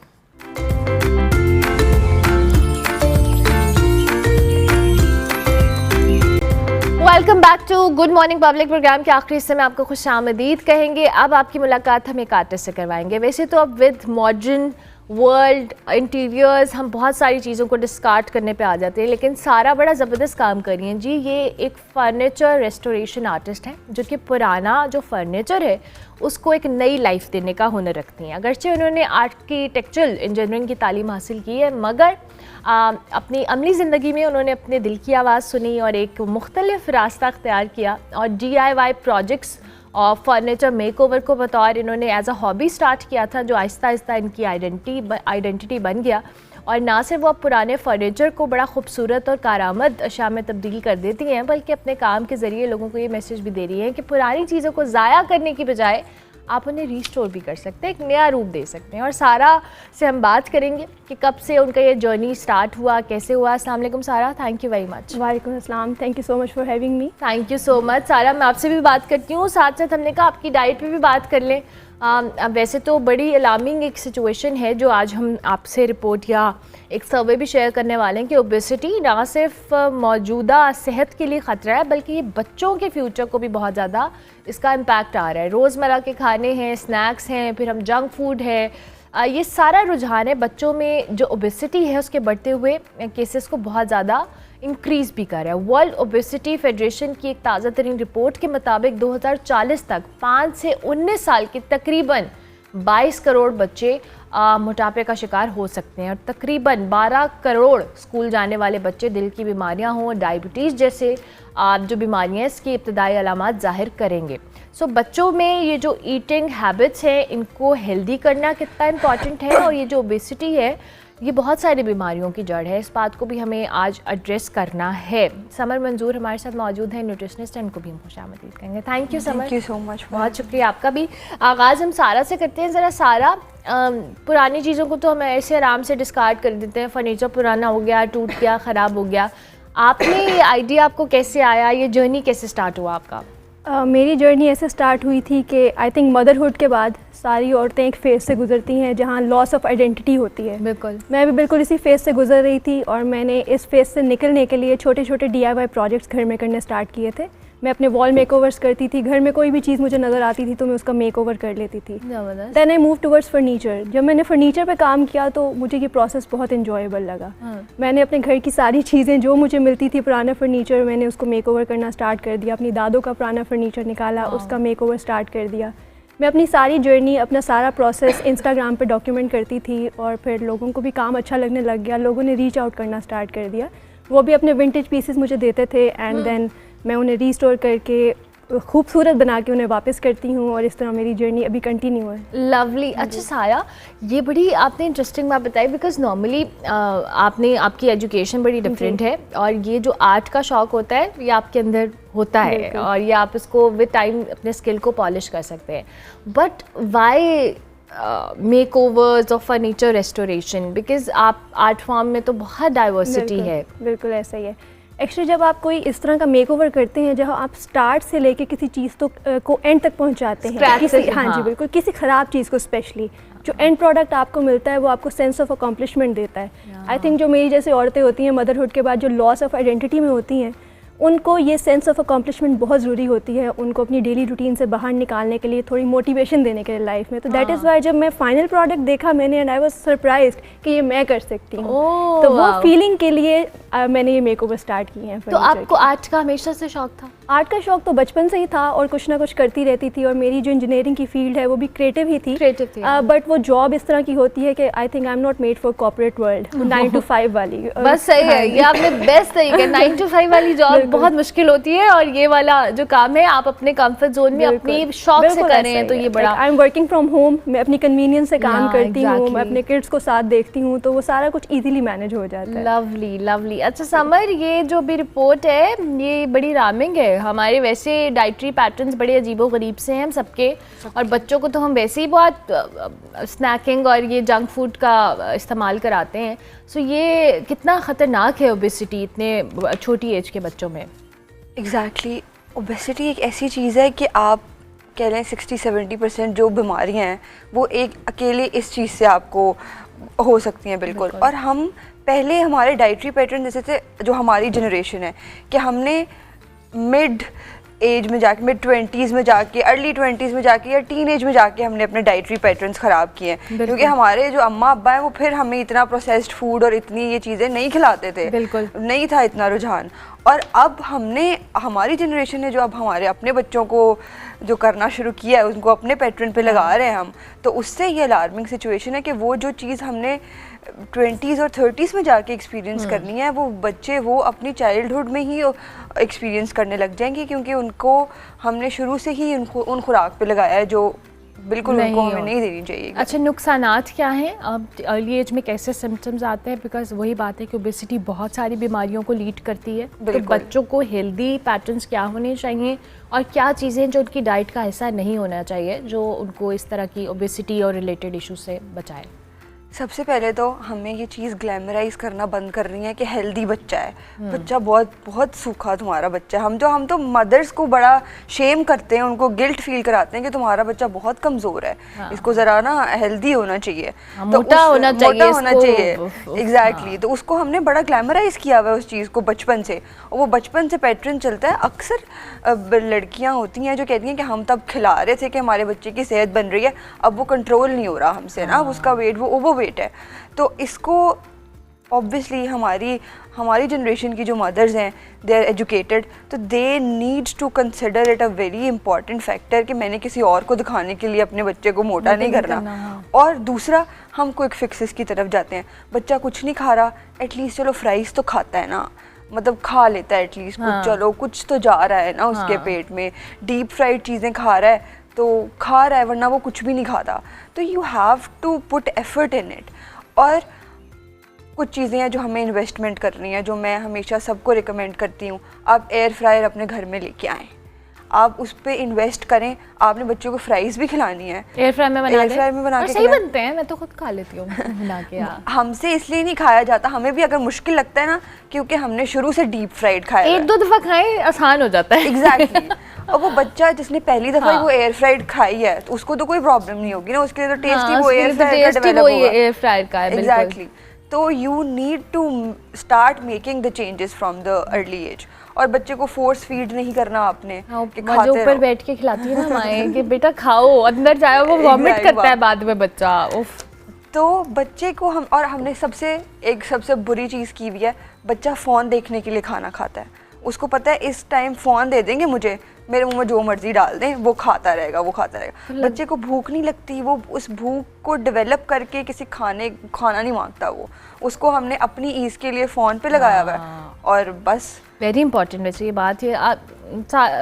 Welcome back to good morning public. Program के आखिरी हिस्से में आपको खुश आमदीद कहेंगे। अब आपकी मुलाकात हम एक आर्टिस्ट से करवाएंगे। वैसे तो अब विद मॉडर्न वर्ल्ड, इंटीरियर्स, हम बहुत सारी चीज़ों को डिस्कार्ड करने पे आ जाते हैं, लेकिन सारा बड़ा ज़बरदस्त काम कर रही हैं जी। ये एक फर्नीचर रेस्टोरेशन आर्टिस्ट हैं जो कि पुराना जो फर्नीचर है उसको एक नई लाइफ देने का हुनर रखती हैं। अगरचे उन्होंने आर्किटेक्चरल इंजीनियरिंग की तालीम हासिल की है, मगर अपनी अमली ज़िंदगी में उन्होंने अपने दिल की आवाज़ सुनी और एक मुख्तलिफ रास्ता अख्तियार किया और DIY प्रोजेक्ट्स और फर्नीचर मेकओवर को बतौर इन्होंने एज अ हॉबी स्टार्ट किया था, जो आहिस्ता आहिस्ता इनकी आइडेंटिटी बन गया। और ना सिर्फ वो पुराने फर्नीचर को बड़ा खूबसूरत और कारामद अशया में तब्दील कर देती हैं, बल्कि अपने काम के ज़रिए लोगों को ये मैसेज भी दे रही हैं कि पुरानी चीज़ों को ज़ाया करने की बजाय आप उन्हें रीस्टोर भी कर सकते हैं, एक नया रूप दे सकते हैं। और सारा से हम बात करेंगे कि कब से उनका ये जर्नी स्टार्ट हुआ, कैसे हुआ। अस्सलाम वालेकुम सारा, थैंक यू वेरी मच। वालेकुम अस्सलाम, thank you so much for having me. Thank you so much सारा, मैं आपसे भी बात करती हूँ, साथ साथ हमने कहा आपकी डाइट पे भी बात कर लें। अब वैसे तो बड़ी अलार्मिंग एक सिचुएशन है जो आज हम आपसे रिपोर्ट या एक सर्वे भी शेयर करने वाले हैं कि ओबेसिटी ना सिर्फ मौजूदा सेहत के लिए ख़तरा है, बल्कि ये बच्चों के फ्यूचर को भी बहुत ज़्यादा इसका इम्पैक्ट आ रहा है। रोज़मर्रा के खाने हैं, स्नैक्स हैं, फिर हम जंक फूड है, ये सारा रुझान है बच्चों में जो ओबेसिटी है उसके बढ़ते हुए केसेस को बहुत ज़्यादा इंक्रीज़ भी कर रहा है। वर्ल्ड ओबेसिटी फेडरेशन की एक ताज़ा तरीन रिपोर्ट के मुताबिक 2040 तक 5 से 19 साल के तकरीबन 22 करोड़ बच्चे मोटापे का शिकार हो सकते हैं और तकरीबन 12 करोड़ स्कूल जाने वाले बच्चे दिल की बीमारियां हों, डायबिटीज़ जैसे जो बीमारियां हैं इसकी इब्तदाई अलामात ज़ाहिर करेंगे। सो बच्चों में ये जो ईटिंग हैबिट्स हैं इनको हेल्दी करना कितना इम्पॉर्टेंट है, और ये जो ओबेसिटी है ये बहुत सारी बीमारियों की जड़ है, इस बात को भी हमें आज एड्रेस करना है। समर मंजूर हमारे साथ मौजूद हैं, न्यूट्रिशनिस्ट, इनको भी हम खुशामदीद कहेंगे। Thank you summer, thank you so much, बहुत शुक्रिया आपका भी। आगाज़ हम सारा से करते हैं। ज़रा सारा, पुरानी चीज़ों को तो हम ऐसे आराम से डिस्कार्ड कर देते हैं, फर्नीचर पुराना हो गया, टूट गया, ख़राब हो गया, आपने ये आइडिया आपको कैसे आया, ये जर्नी कैसे स्टार्ट हुआ आपका? मेरी जर्नी ऐसे स्टार्ट हुई थी कि आई थिंक मदरहुड के बाद सारी औरतें एक फेज़ से गुजरती हैं जहाँ लॉस ऑफ आइडेंटिटी होती है। बिल्कुल, मैं भी बिल्कुल इसी फेज़ से गुजर रही थी और मैंने इस फेज़ से निकलने के लिए छोटे छोटे DIY प्रोजेक्ट्स घर में करने स्टार्ट किए थे। मैं अपने वॉल मेकओवर्स करती थी, घर में कोई भी चीज़ मुझे नज़र आती थी तो मैं उसका मेकओवर कर लेती थी। Then I move towards furniture. जब मैंने फर्नीचर पे काम किया तो मुझे ये प्रोसेस बहुत इंजॉयबल लगा। मैंने अपने घर की सारी चीज़ें जो मुझे मिलती थी, पुराना फर्नीचर, मैंने उसको मेकओवर करना स्टार्ट कर दिया। अपनी दादों का पुराना फर्नीचर निकाला, उसका मेकओवर स्टार्ट कर दिया। मैं अपनी सारी जर्नी, अपना सारा प्रोसेस इंस्टाग्राम पे डॉक्यूमेंट करती थी और फिर लोगों को भी काम अच्छा लगने लग गया, लोगों ने रीच आउट करना स्टार्ट कर दिया। वो भी अपने विंटेज पीसेस मुझे देते थे एंड देन मैं उन्हें रीस्टोर करके खूबसूरत बना के उन्हें वापस करती हूँ और इस तरह मेरी जर्नी अभी कंटिन्यू है। लवली। अच्छा साया, ये बड़ी आपने इंटरेस्टिंग बात बताई, बिकॉज नॉर्मली आपकी एजुकेशन बड़ी डिफरेंट है और ये जो आर्ट का शौक़ होता है ये आपके अंदर होता है और ये आप इसको विद टाइम अपने स्किल को पॉलिश कर सकते हैं, बट वाई मेकओवर्स और फर्नीचर रेस्टोरेशन? बिकॉज आप आर्ट फॉर्म में तो बहुत डाइवर्सिटी है। बिल्कुल ऐसा ही है। एक्चुअली जब आप कोई इस तरह का मेकओवर करते हैं जहाँ आप स्टार्ट से लेके किसी चीज़ तो को एंड तक पहुँचाते हैं, किसी हाँ जी बिल्कुल, किसी ख़राब चीज़ को स्पेशली, जो एंड प्रोडक्ट आपको मिलता है वो आपको सेंस ऑफ अकम्पलिशमेंट देता है। आई थिंक जो मेरी जैसे औरतें होती हैं मदरहुड के बाद जो लॉस ऑफ आइडेंटिटी में होती हैं, उनको ये सेंस ऑफ अकम्पलिशमेंट बहुत ज़रूरी होती है, उनको अपनी डेली रूटीन से बाहर निकालने के लिए, थोड़ी मोटिवेशन देने के लिए लाइफ में। तो दैट इज़ वाई जब मैं फाइनल प्रोडक्ट देखा मैंने एंड आई वाज सरप्राइज्ड कि ये मैं कर सकती हूँ। तो वो फीलिंग के लिए मैंने ये मेकओवर स्टार्ट किए हैं। तो आपको आर्ट का हमेशा से शौक था? आर्ट का शौक तो बचपन से ही था और कुछ ना कुछ करती रहती थी और मेरी जो इंजीनियरिंग की फील्ड है वो भी क्रिएटिव ही थी। बट वो जॉब इस तरह की होती है कि I think I am not made for corporate world, 9 to 5 वाली। बस सही है, ये आपने बेस्ट तरीके, 9 to 5 वाली जॉब बहुत मुश्किल होती है और ये वाला जो काम है आप अपने कंफर्ट जोन में अपनी शौक से कर रहे हैं, तो ये बड़ा। I am working from home, मैं अपनी कन्वीनियंस से काम करती हूँ, मैं अपने किड्स को साथ देखती हूँ, तो वो सारा कुछ इजीली मैनेज हो जाता है। Lovely lovely. अच्छा समर, ये जो भी रिपोर्ट है ये बड़ी रामिंग है। हमारे वैसे डाइटरी पैटर्न्स बड़े अजीबो गरीब से हैं हम सबके, और बच्चों को तो हम वैसे ही बहुत स्नैकिंग और ये जंक फूड का इस्तेमाल कराते हैं। सो ये कितना ख़तरनाक है ओबेसिटी इतने छोटी एज के बच्चों में? एग्जैक्टली, ओबेसिटी एक ऐसी चीज़ है कि आप कह लें 60-70% जो बीमारियां हैं वो एक अकेले इस चीज़ से आपको हो सकती हैं। बिल्कुल। और हम पहले हमारे डाइटरी पैटर्न जैसे थे, जो हमारी जनरेशन है कि हमने मिड एज में जाके, मिड 20s में जाके, अर्ली 20s में जाके या टीन एज में जाके हमने अपने डाइटरी पैटर्न्स ख़राब किए हैं, क्योंकि हमारे जो अम्मा अब्बा हैं वो फिर हमें इतना प्रोसेस्ड फूड और इतनी ये चीज़ें नहीं खिलाते थे, बिल्कुल नहीं था इतना रुझान। और अब हमारी जनरेशन ने जो अब हमारे अपने बच्चों को जो करना शुरू किया है, उनको अपने पैटर्न पे लगा रहे हैं हम, तो उससे ये अलार्मिंग सिचुएशन है कि वो जो चीज़ हमने 20s और 30s में जाके एक्सपीरियंस करनी है, वो बच्चे वो अपनी चाइल्डहुड में ही एक्सपीरियंस करने लग जाएंगे, क्योंकि उनको हमने शुरू से ही उन खुराक पे लगाया है जो बिल्कुल उनको हमें नहीं देनी चाहिए। अच्छा, नुकसानात क्या हैं अब अर्ली एज में, कैसे सिम्टम्स आते हैं? बिकॉज वही बात है कि ओबेसिटी बहुत सारी बीमारियों को लीड करती है, तो बच्चों को हेल्दी पैटर्न्स क्या होने चाहिए और क्या चीज़ें जो उनकी डाइट का हिस्सा नहीं होना चाहिए जो उनको इस तरह की ओबेसिटी और रिलेटेड इशू से बचाए? सबसे पहले तो हमें ये चीज़ ग्लैमराइज करना बंद कर रही है कि हेल्दी बच्चा है, बच्चा बहुत बहुत सूखा तुम्हारा बच्चा है। हम तो मदर्स को बड़ा शेम करते हैं, उनको गिल्ट फील कराते हैं कि तुम्हारा बच्चा बहुत कमज़ोर है, इसको ज़रा ना हेल्दी होना चाहिए, तो मोटा होना चाहिए। एग्जैक्टली, तो उसको हमने बड़ा ग्लैमराइज किया हुआ है उस चीज़ को बचपन से, और वो बचपन से पैटर्न चलता है। अक्सर लड़कियाँ होती हैं जो कहती हैं कि हम तब खिला रहे थे कि हमारे बच्चे की सेहत बन रही है, अब वो कंट्रोल नहीं हो रहा हमसे ना, अब उसका वेट वो ओवर वेट है। तो इसको ऑब्वियसली हमारी जनरेशन की जो मदर्स हैं, दे आर एजुकेटेड, तो they need to consider it a very important factor कि मैंने किसी और को दिखाने के लिए अपने बच्चे को मोटा नहीं करना। और दूसरा, हम क्विक फिक्सेस की तरफ जाते हैं, बच्चा कुछ नहीं खा रहा, एटलीस्ट चलो फ्राइज़ तो खाता है ना, मतलब खा लेता है एटलीस्ट कुछ, चलो कुछ तो जा रहा है ना उसके पेट में, डीप फ्राइड चीज़ें खा रहा है तो खा रहा है, वरना वो कुछ भी नहीं खाता। तो you have to put effort in it. और कुछ चीज़ें हैं जो हमें इन्वेस्टमेंट करनी है, जो मैं हमेशा सबको रिकमेंड करती हूँ, आप एयर फ्रायर अपने घर में लेके आएँ, आप उस पर इन्वेस्ट करें। आपने बच्चों को फ्राइज़ भी खिलानी है, एयर फ्रायर में बना के सही बनते हैं, मैं तो खुद खा लेती हूँ बना के। हमसे इसलिए नहीं खाया जाता, हमें भी अगर मुश्किल लगता है ना, क्योंकि हमने शुरू से डीप फ्राइड खाया, एक दो दफ़ा खाएं आसान हो जाता है। एग्जैक्टली। और वो बच्चा जिसने पहली दफ़ा वो एयर फ्राइड खाई है, तो उसको तो कोई प्रॉब्लम नहीं होगी ना, उसके लिए तो टेस्ट ही वो एयर फ्रायर का है। एग्जैक्टली। तो you need to start making the changes from the early age. और बच्चे को फोर्स फीड नहीं करना आपने, कि खाते जो ऊपर बैठ के खिलाती है ना माएँ कि बेटा खाओ, अंदर जाओ, वो वॉमिट करता है बाद में बच्चा। उफ। तो बच्चे को हमने सबसे बुरी चीज़ की हुई है, बच्चा फ़ोन देखने के लिए खाना खाता है। उसको पता है इस टाइम फ़ोन दे देंगे मुझे, मेरे मुंह में जो मर्जी डाल दें, वो खाता रहेगा। बच्चे को भूख नहीं लगती, वो उस भूख को डेवलप करके किसी खाना नहीं मांगता, वो उसको हमने अपनी ईज़ के लिए फ़ोन पे लगाया हुआ है, और बस। वेरी इंपॉर्टेंट वैसे ये बात है, आप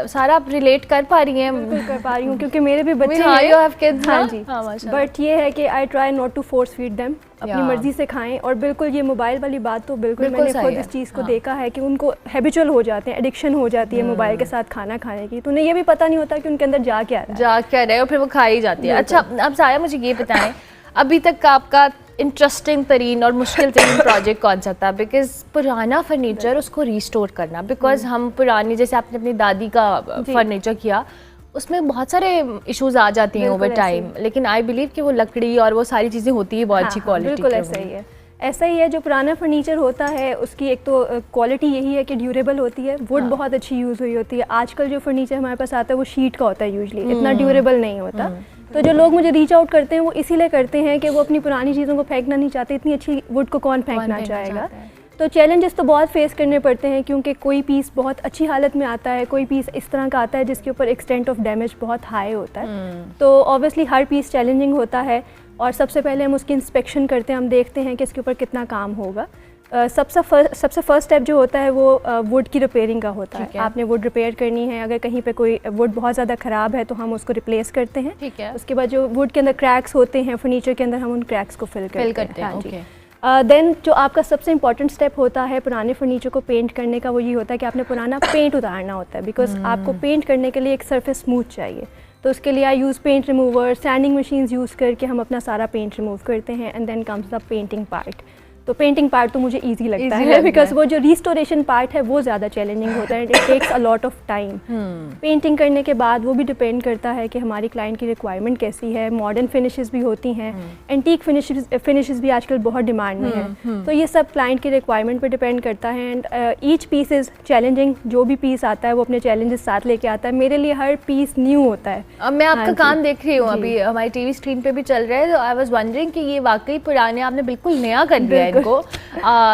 सारा आप रिलेट कर पा रही हैं? बिल्कुल कर पा रही हूँ, क्योंकि मेरे भी बच्चे हैं। You have kids, हाँ जी, बट ये है कि I try not to force feed them, अपनी मर्जी से खाएं। और बिल्कुल ये मोबाइल वाली बात तो बिल्कुल मैंने खुद इस चीज़ को देखा है कि उनको हैबिचुअल हो जाते हैं, एडिक्शन हो जाती है मोबाइल के साथ खाना खाने की, तो उन्हें ये भी पता नहीं होता कि उनके अंदर जा क्या रहा है और फिर वो खाई जाती है। अच्छा, अब साया मुझे ये बताएं, अभी तक का आपका इंटरेस्टिंग तरीन और मुश्किल तरीन प्रोजेक्ट कौन सा था? बिकॉज पुराना फर्नीचर उसको रिस्टोर करना, बिकॉज हम पुरानी, जैसे आपने अपनी दादी का फर्नीचर किया, उसमें बहुत सारे इश्यूज आ जाती हैं ओवर टाइम, लेकिन आई बिलीव कि वो लकड़ी और वो सारी चीज़ें होती है बहुत अच्छी क्वालिटी। बिल्कुल ऐसा ही है। जो पुराना फर्नीचर होता है उसकी एक तो क्वालिटी यही है कि ड्यूरेबल होती है, वुड बहुत अच्छी यूज़ हुई होती है। आजकल जो फर्नीचर हमारे पास आता है वो शीट का होता है, यूजली इतना ड्यूरेबल नहीं होता। तो जो लोग मुझे रीच आउट करते हैं वो इसीलिए करते हैं कि वो अपनी पुरानी चीज़ों को फेंकना नहीं चाहते, इतनी अच्छी वुड को कौन फेंकना चाहेगा। तो चैलेंजेस तो बहुत फेस करने पड़ते हैं, क्योंकि कोई पीस बहुत अच्छी हालत में आता है, कोई पीस इस तरह का आता है जिसके ऊपर एक्सटेंट ऑफ डैमेज बहुत हाई होता है। तो ऑब्वियसली हर पीस चैलेंजिंग होता है, और सबसे पहले हम उसकी इंस्पेक्शन करते हैं, हम देखते हैं कि इसके ऊपर कितना काम होगा। सबसे फर्स्ट स्टेप जो होता है वो वुड की रिपेयरिंग का होता है। आपने वुड रिपेयर करनी है, अगर कहीं पे कोई वुड बहुत ज़्यादा ख़राब है तो हम उसको रिप्लेस करते हैं। ठीक है। उसके बाद जो वुड के अंदर क्रैक्स होते हैं फर्नीचर के अंदर, हम उन क्रैक्स को फिल करते हैं। हाँ जी। देन जो आपका सबसे इंपॉर्टेंट स्टेप होता है पुराने फर्नीचर को पेंट करने का, वो ये होता है कि आपने पुराना पेंट उतारना होता है, बिकॉज आपको पेंट करने के लिए एक सरफेस स्मूथ चाहिए। तो उसके लिए I use paint remover, sanding machines use करके हम अपना सारा पेंट रिमूव करते हैं, and then comes the painting part. तो पेंटिंग पार्ट तो मुझे इजी लगता Easy है लगता बिकॉज है। वो जो रिस्टोरेशन पार्ट है वो ज़्यादा चैलेंजिंग होता है, it takes a lot of time. Painting करने के बाद वो भी डिपेंड करता है कि हमारी क्लाइंट की रिक्वायरमेंट कैसी है। मॉडर्न फिनिशेस भी होती हैं, एंटीक फिनिशेस भी आजकल बहुत डिमांड में है, तो ये सब क्लाइंट की रिक्वायरमेंट पर डिपेंड करता है। And each piece is challenging, जो भी पीस आता है वो अपने चैलेंजेस साथ लेके आता है। मेरे लिए हर पीस न्यू होता है। अब मैं आपका हाँ जी। काम देख रही हूँ, जी। अभी हमारी टीवी स्क्रीन पे भी चल रहा है, तो आई वाज वंडरिंग कि ये वाकई पुराने आपने बिल्कुल नया कर दिया है इनको।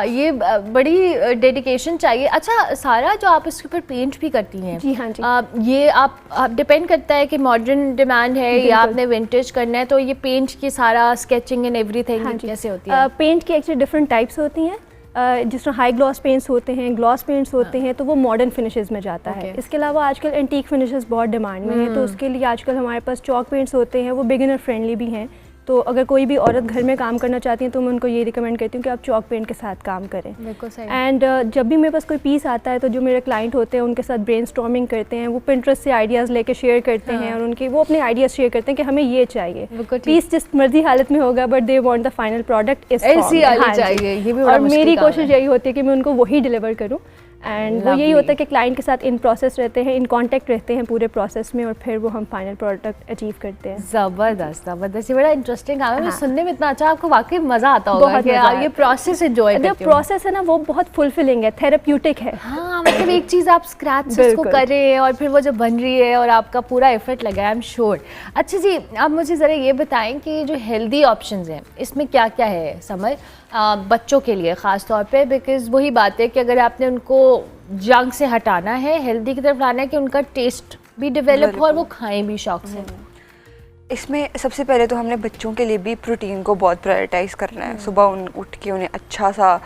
ये बड़ी डेडिकेशन चाहिए। अच्छा सारा, जो आप इसके ऊपर पेंट भी करती हैं, जी हाँ जी। ये आप डिपेंड करता है कि मॉडर्न डिमांड है या बिल्कुल। आपने विंटेज करना है, तो ये पेंट की सारा स्केचिंग एंड एवरीथिंग हाँ जी। कैसे होती है? पेंट की एक्चुअली डिफरेंट टाइप्स होती हैं। जिस तरह हाई ग्लॉस पेंट्स होते हैं, ग्लॉस पेंट्स होते हैं, तो वो मॉडर्न फिनिशेस में जाता है। इसके अलावा आजकल एंटीक फिनिशेस बहुत डिमांड में है, तो उसके लिए आजकल हमारे पास चॉक पेंट्स होते हैं, वो बिगिनर फ्रेंडली भी हैं। तो अगर कोई भी औरत घर में काम करना चाहती है तो मैं उनको ये रिकमेंड करती हूँ कि आप चॉक पेंट के साथ काम करें। बिल्कुल सही। एंड जब भी मेरे पास कोई पीस आता है तो जो मेरे क्लाइंट होते हैं उनके साथ ब्रेनस्टॉर्मिंग करते हैं, वो पिंटरेस्ट से आइडियाज़ लेके शेयर करते हैं और उनके वो अपने आइडियाज़ शेयर करते हैं कि हमें ये चाहिए। पीस जिस मर्जी हालत में होगा, but they want the final product is ऐसी आनी चाहिए। ये भी बड़ा और मुश्किल मेरी काम कोशिश है। यही होती है कि मैं उनको वही डिलीवर करूँ। एंड वो यही होता है कि क्लाइंट के साथ इन प्रोसेस रहते हैं, इन कांटेक्ट रहते हैं पूरे प्रोसेस में, और फिर वो हम फाइनल प्रोडक्ट अचीव करते हैं। ज़बरदस्त ज़बरदस्त, ये बड़ा इंटरेस्टिंग काम है। मुझे सुनने में इतना अच्छा, आपको वाकई मज़ा आता होगा बहुत कि मज़ा आप आता ये है। प्रोसेस एंजॉय जो करते हो। प्रोसेस है ना वो बहुत फुलफिलिंग है, थेरेप्यूटिक है। हाँ, मतलब एक चीज़ आप स्क्रैच से उसको बिल्कुल। कर रहे हैं और फिर वो जब बन रही है और आपका पूरा एफर्ट लगा है, आई एम श्योर। अच्छा जी, आप मुझे ज़रा ये बताएं कि जो हेल्दी ऑप्शंस हैं इसमें क्या क्या है समर, बच्चों के लिए ख़ास तौर पे, बिकॉज़ वही बात है कि अगर आपने उनको जंक से हटाना है, हेल्दी की तरफ लाना है, कि उनका टेस्ट भी डेवलप हो और वो खाएं भी शौक से। इसमें सबसे पहले तो हमने बच्चों के लिए भी प्रोटीन को बहुत प्रायोरिटाइज़ करना है। सुबह उठ के उन्हें अच्छा सा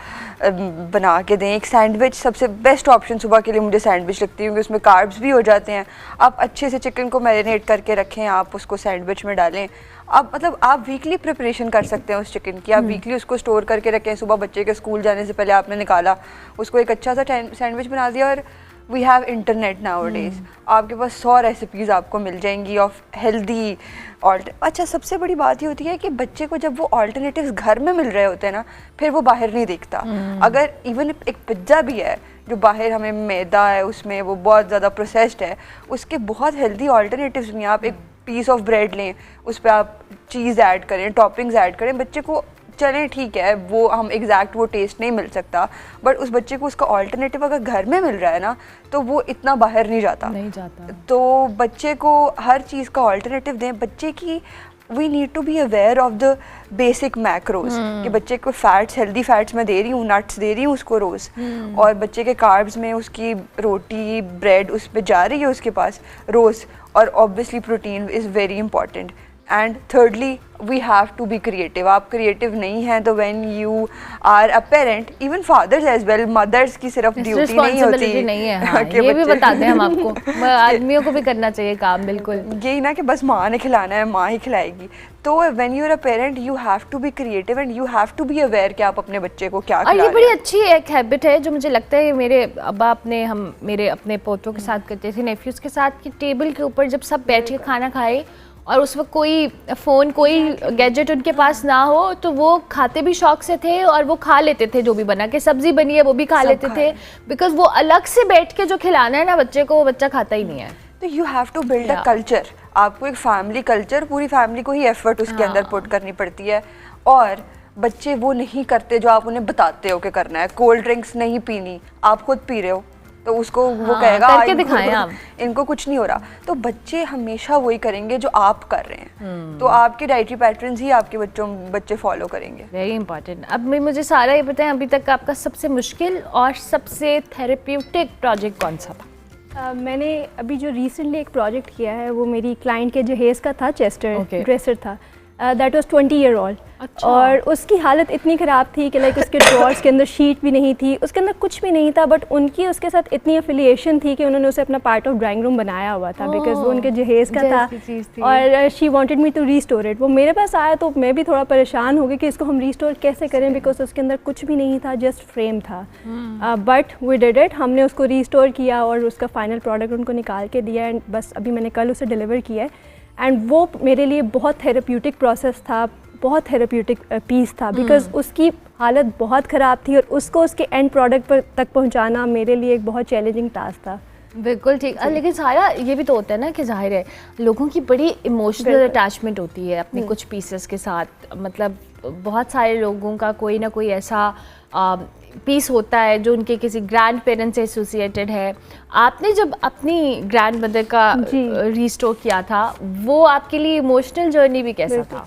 बना के दें। एक सैंडविच सबसे बेस्ट ऑप्शन सुबह के लिए मुझे सैंडविच लगती है, क्योंकि उसमें कार्ब्स भी हो जाते हैं। आप अच्छे से चिकन को मैरिनेट करके रखें, आप उसको सैंडविच में डालें। आप वीकली प्रिपरेशन कर सकते हैं उस चिकन की, आप वीकली उसको स्टोर करके रखें। सुबह बच्चे के स्कूल जाने से पहले आपने निकाला, उसको एक अच्छा सा सैंडविच बना दिया। और we have internet nowadays, आपके पास 100 रेसिपीज़ आपको मिल जाएंगी ऑफ हेल्दी अच्छा सबसे बड़ी बात ये होती है कि बच्चे को जब वो ऑल्टरनेटिव्स घर में मिल रहे होते हैं ना, फिर वो बाहर नहीं देखता। अगर इवन एक पिज्ज़ा भी है जो बाहर हमें मैदा है, उसमें वो बहुत ज़्यादा प्रोसेस्ड है, उसके बहुत हेल्दी ऑल्टरनेटिव्स भी हैं। आप एक पीस ऑफ ब्रेड लें, उस पर आप चीज़ ऐड करें, टॉपिंग्स ऐड करें, बच्चे को चलें ठीक है वो हम एग्जैक्ट वो टेस्ट नहीं मिल सकता, बट उस बच्चे को उसका ऑल्टरनेटिव अगर घर में मिल रहा है ना, तो वो इतना बाहर नहीं जाता। तो बच्चे को हर चीज़ का ऑल्टरनेटिव दें। बच्चे की we need to be aware of the basic macros, कि बच्चे को फैट्स, हेल्दी फैट्स मैं दे रही हूँ, नट्स दे रही हूँ उसको रोज़, और बच्चे के कार्ब्स में उसकी रोटी ब्रेड उस पर जा रही है उसके पास रोज़, और obviously protein is very important. And thirdly we have to be creative. आप क्रिएटिव नहीं हैं तो when you are a parent, even fathers as well, mothers की सिर्फ ड्यूटी नहीं होती नहीं है। हाँ, ये भी बताते हैं हम आपको, आदमियों को भी करना चाहिए काम। बिल्कुल यही ना कि बस माँ ने खिलाना है, माँ ही खिलाएगी। तो when you are a parent you have to be creative and you have to be aware कि आप अपने बच्चे को क्या खिला और रहे ये हैं। बड़ी अच्छी एक हैबिट है जो मुझे लगता है मेरे अब्बा मेरे अपने पोतों के साथ करते थे, नेफ्यूज़ के साथ, कि टेबल के ऊपर जब सब बैठ के खाना खाए और उस वक्त कोई फ़ोन, कोई गैजेट उनके पास ना हो, तो वो खाते भी शौक से थे और वो खा लेते थे, जो भी बना के सब्ज़ी बनी है वो भी खा लेते थे, बिकॉज वो अलग से बैठ के जो खिलाना है ना बच्चे को, वो बच्चा खाता ही नहीं है। तो you have to build a culture. आपको एक फैमिली कल्चर, पूरी फैमिली को ही एफर्ट उसके अंदर पुट करनी पड़ती है। और बच्चे वो नहीं करते जो आप उन्हें बताते हो कि करना है। कोल्ड ड्रिंक्स नहीं पीनी, आप खुद पी रहे हो, तो उसको वो कहेगा करके दिखाएं आप, इनको कुछ नहीं हो रहा। तो बच्चे हमेशा वही करेंगे जो आप कर रहे हैं। तो आपके डाइटरी पैटर्न्स ही आपके बच्चे फॉलो करेंगे। Very important. अब मुझे सारा ये बताएं, अभी तक आपका सबसे मुश्किल और सबसे थेरेप्यूटिक प्रोजेक्ट कौन सा था? मैंने अभी जो रिसेंटली एक प्रोजेक्ट किया है वो मेरी क्लाइंट के जहेज़ का था, चेस्टर ड्रेसर था, दैट वाज 20 ईयर ओल्ड। अच्छा। और उसकी हालत इतनी ख़राब थी कि लाइक उसके ड्रॉर्स के अंदर शीट भी नहीं थी, उसके अंदर कुछ भी नहीं था, बट उनकी उसके साथ इतनी एफिलिएशन थी कि उन्होंने उसे अपना पार्ट ऑफ ड्राइंग रूम बनाया हुआ था, बिकॉज वो उनके जहेज़ का था और she wanted me to restore it. वो मेरे पास आया तो मैं भी थोड़ा परेशान हो गई कि इसको हम रीस्टोर कैसे करें, बिकॉज उसके अंदर कुछ भी नहीं था, जस्ट फ्रेम था। बट वी डिड इट, हमने उसको रीस्टोर किया और उसका फाइनल प्रोडक्ट उनको निकाल के दिया। एंड बस अभी मैंने कल उसे डिलीवर किया है। एंड वो मेरे लिए बहुत थेरेप्यूटिक प्रोसेस था। बहुत थेरेप्यूटिक पीस था, बिकॉज उसकी हालत बहुत ख़राब थी और उसको उसके एंड प्रोडक्ट पर तक पहुंचाना मेरे लिए एक बहुत चैलेंजिंग टास्क था। बिल्कुल ठीक। लेकिन सारा ये भी तो होता है ना कि जाहिर है लोगों की बड़ी इमोशनल अटैचमेंट होती है अपने कुछ पीसेस के साथ। मतलब बहुत सारे लोगों का कोई ना कोई ऐसा पीस होता है जो उनके किसी ग्रैंड पेरेंट्स से एसोसिएटेड है। आपने जब अपनी ग्रैंड मदर का रीस्टोर किया था, वो आपके लिए इमोशनल जर्नी भी कैसा था?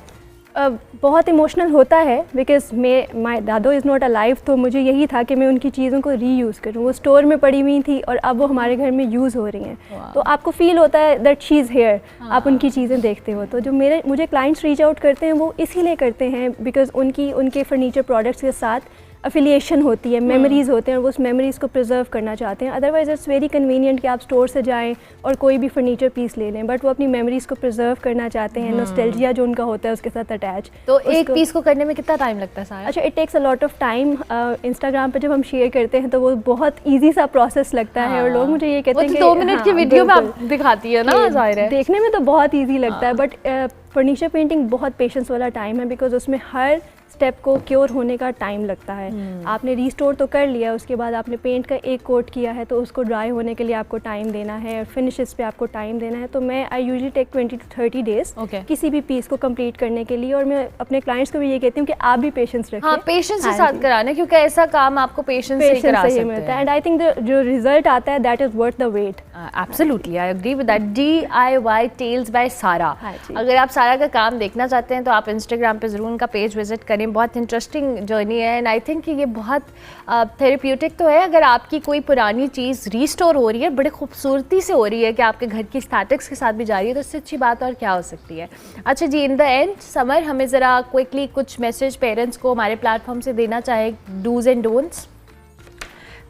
बहुत इमोशनल होता है, बिकॉज माई दादो इज़ नॉट अलाइव, तो मुझे यही था कि मैं उनकी चीज़ों को रीयूज़ करूँ। वो स्टोर में पड़ी हुई थी और अब वो हमारे घर में यूज़ हो रही हैं, तो आपको फील होता है दैट शी इज़ हेयर। आप उनकी चीज़ें देखते हो। तो जो मुझे क्लाइंट्स रीच आउट करते हैं वो इसीलिए करते हैं बिकॉज उनके फर्नीचर प्रोडक्ट्स के साथ अफिलिएशन होती है, मेमोरीज़ होते हैं और वो उस मेमोरीज़ को प्रिजर्व करना चाहते हैं। अदरवाइज़ इट्स वेरी कन्वीनियंट कि आप स्टोर से जाएं और कोई भी फर्नीचर पीस ले लें, बट वो अपनी मेमोरीज़ को प्रिजर्व करना चाहते हैं, नॉस्टैल्जिया जो उनका होता है उसके साथ अटैच। तो एक पीस को करने में कितना टाइम लगता है सारा? अच्छा, it takes a lot of time. Instagram पे जब हम शेयर करते हैं तो वो बहुत ईजी सा प्रोसेस लगता है और लोग मुझे ये कहते हैं कि 2 मिनट की वीडियो में आप दिखाती है ना, जाहिर है देखने में तो बहुत ईजी लगता है, बट फर्नीचर पेंटिंग बहुत पेशेंस वाला टाइम है, बिकॉज उसमें हर स्टेप को क्योर होने का टाइम लगता है। आपने रीस्टोर तो कर लिया, उसके बाद आपने पेंट का एक कोट किया है तो उसको ड्राई होने के लिए आपको टाइम देना है और फिनिशेस पे आपको टाइम देना है। तो I usually take 20 to 30 days किसी भी पीस को कंप्लीट करने के लिए। और मैं अपने क्लाइंट्स को भी ये कहती हूँ कि आप भी पेशेंस रखें। हाँ, पेशेंस के साथ कराना, क्योंकि ऐसा काम आपको पेशेंस से करा सकते हैं। मिलता है एंड आई थिंक जो रिजल्ट आता है that is worth the wait. Absolutely, I agree with that. DIY tales by Sara. अगर आप सारा का काम देखना चाहते हैं तो आप इंस्टाग्राम पे ज़रूर उनका पेज विजिट करें। बहुत इंटरेस्टिंग जर्नी है एंड आई थिंक कि ये बहुत थेरेप्यूटिक तो है। अगर आपकी कोई पुरानी चीज़ रीस्टोर हो रही है, बड़ी खूबसूरती से हो रही है कि आपके घर की स्टैटिक्स के साथ भी जा रही है, तो इससे अच्छी बात और क्या हो सकती है। अच्छा जी, इन द एंड समर, हमें ज़रा क्विकली कुछ मैसेज पेरेंट्स को हमारे प्लेटफॉर्म से देना चाहे, डूज एंड डोंट्स।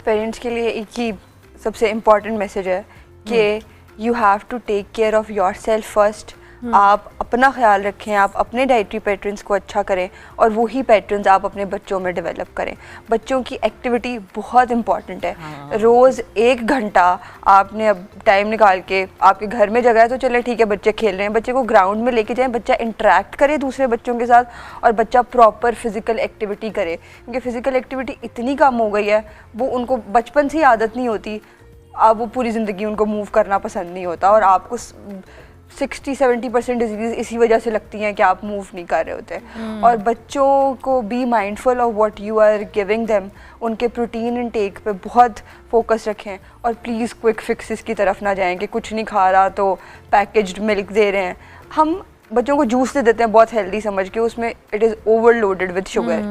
पेरेंट्स के लिए एक ही सबसे इम्पॉर्टेंट मैसेज है कि you have to take care of yourself first. आप अपना ख्याल रखें, आप अपने डाइटरी पैटर्न्स को अच्छा करें और वही पैटर्न्स आप अपने बच्चों में डेवलप करें। बच्चों की एक्टिविटी बहुत इंपॉर्टेंट है। रोज़ 1 घंटा आपने अब टाइम निकाल के, आपके घर में जगह है तो चले ठीक है बच्चे खेल रहे हैं, बच्चे को ग्राउंड में लेके जाएं, बच्चा इंटरेक्ट करे दूसरे बच्चों के साथ और बच्चा प्रॉपर फिज़िकल एक्टिविटी करे। क्योंकि फ़िज़िकल एक्टिविटी इतनी कम हो गई है, वो उनको बचपन से ही आदत नहीं होती, अब वो पूरी ज़िंदगी उनको मूव करना पसंद नहीं होता और आपको 60-70% डिजीज़ इसी वजह से लगती हैं कि आप मूव नहीं कर रहे होते। और बच्चों को be mindful of what you are giving them. उनके प्रोटीन इनटेक पे बहुत फोकस रखें और प्लीज़ क्विक फिक्सेस की तरफ ना जाएं कि कुछ नहीं खा रहा तो पैकेज्ड मिल्क दे रहे हैं। हम बच्चों को जूस दे देते हैं बहुत हेल्दी समझ के, उसमें it is overloaded with sugar.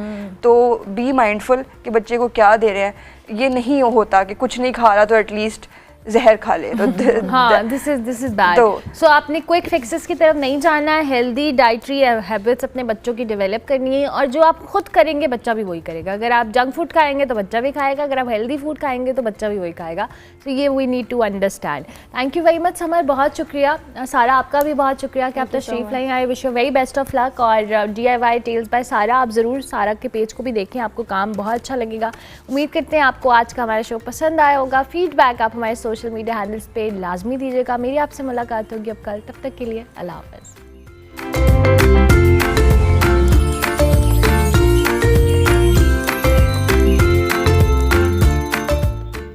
तो बी माइंडफुल कि बच्चे को क्या दे रहे हैं। ये नहीं होता कि कुछ नहीं खा रहा तो एटलीस्ट जहर खा ले। तो हाँ, दिस इज बैड। सो आपने क्विक फिक्सेस की तरफ नहीं जाना है, हेल्दी डाइटरी हैबिट्स अपने बच्चों की डेवलप करनी है और जो आप खुद करेंगे बच्चा भी वही करेगा। अगर आप जंक फूड खाएंगे तो बच्चा भी खाएगा, अगर आप हेल्दी फूड खाएंगे तो बच्चा भी वही खाएगा। सो ये we need to understand. Thank you very much Samar, बहुत शुक्रिया। सारा, आपका भी बहुत शुक्रिया कि आप तशरीफ लाई। I wish you very best of luck. और DIY टेल्स बाय सारा, आप ज़रूर सारा के पेज को भी देखें, आपको काम बहुत अच्छा लगेगा। उम्मीद करते हैं आपको आज का हमारा शो पसंद आया होगा। फीडबैक आप हमारे सोशल मीडिया हैंडल्स पे लाजमी दीजिएगा। मेरी आपसे मुलाकात होगी अब कल, तब तक के लिए अल्लाह हाफ़िज़।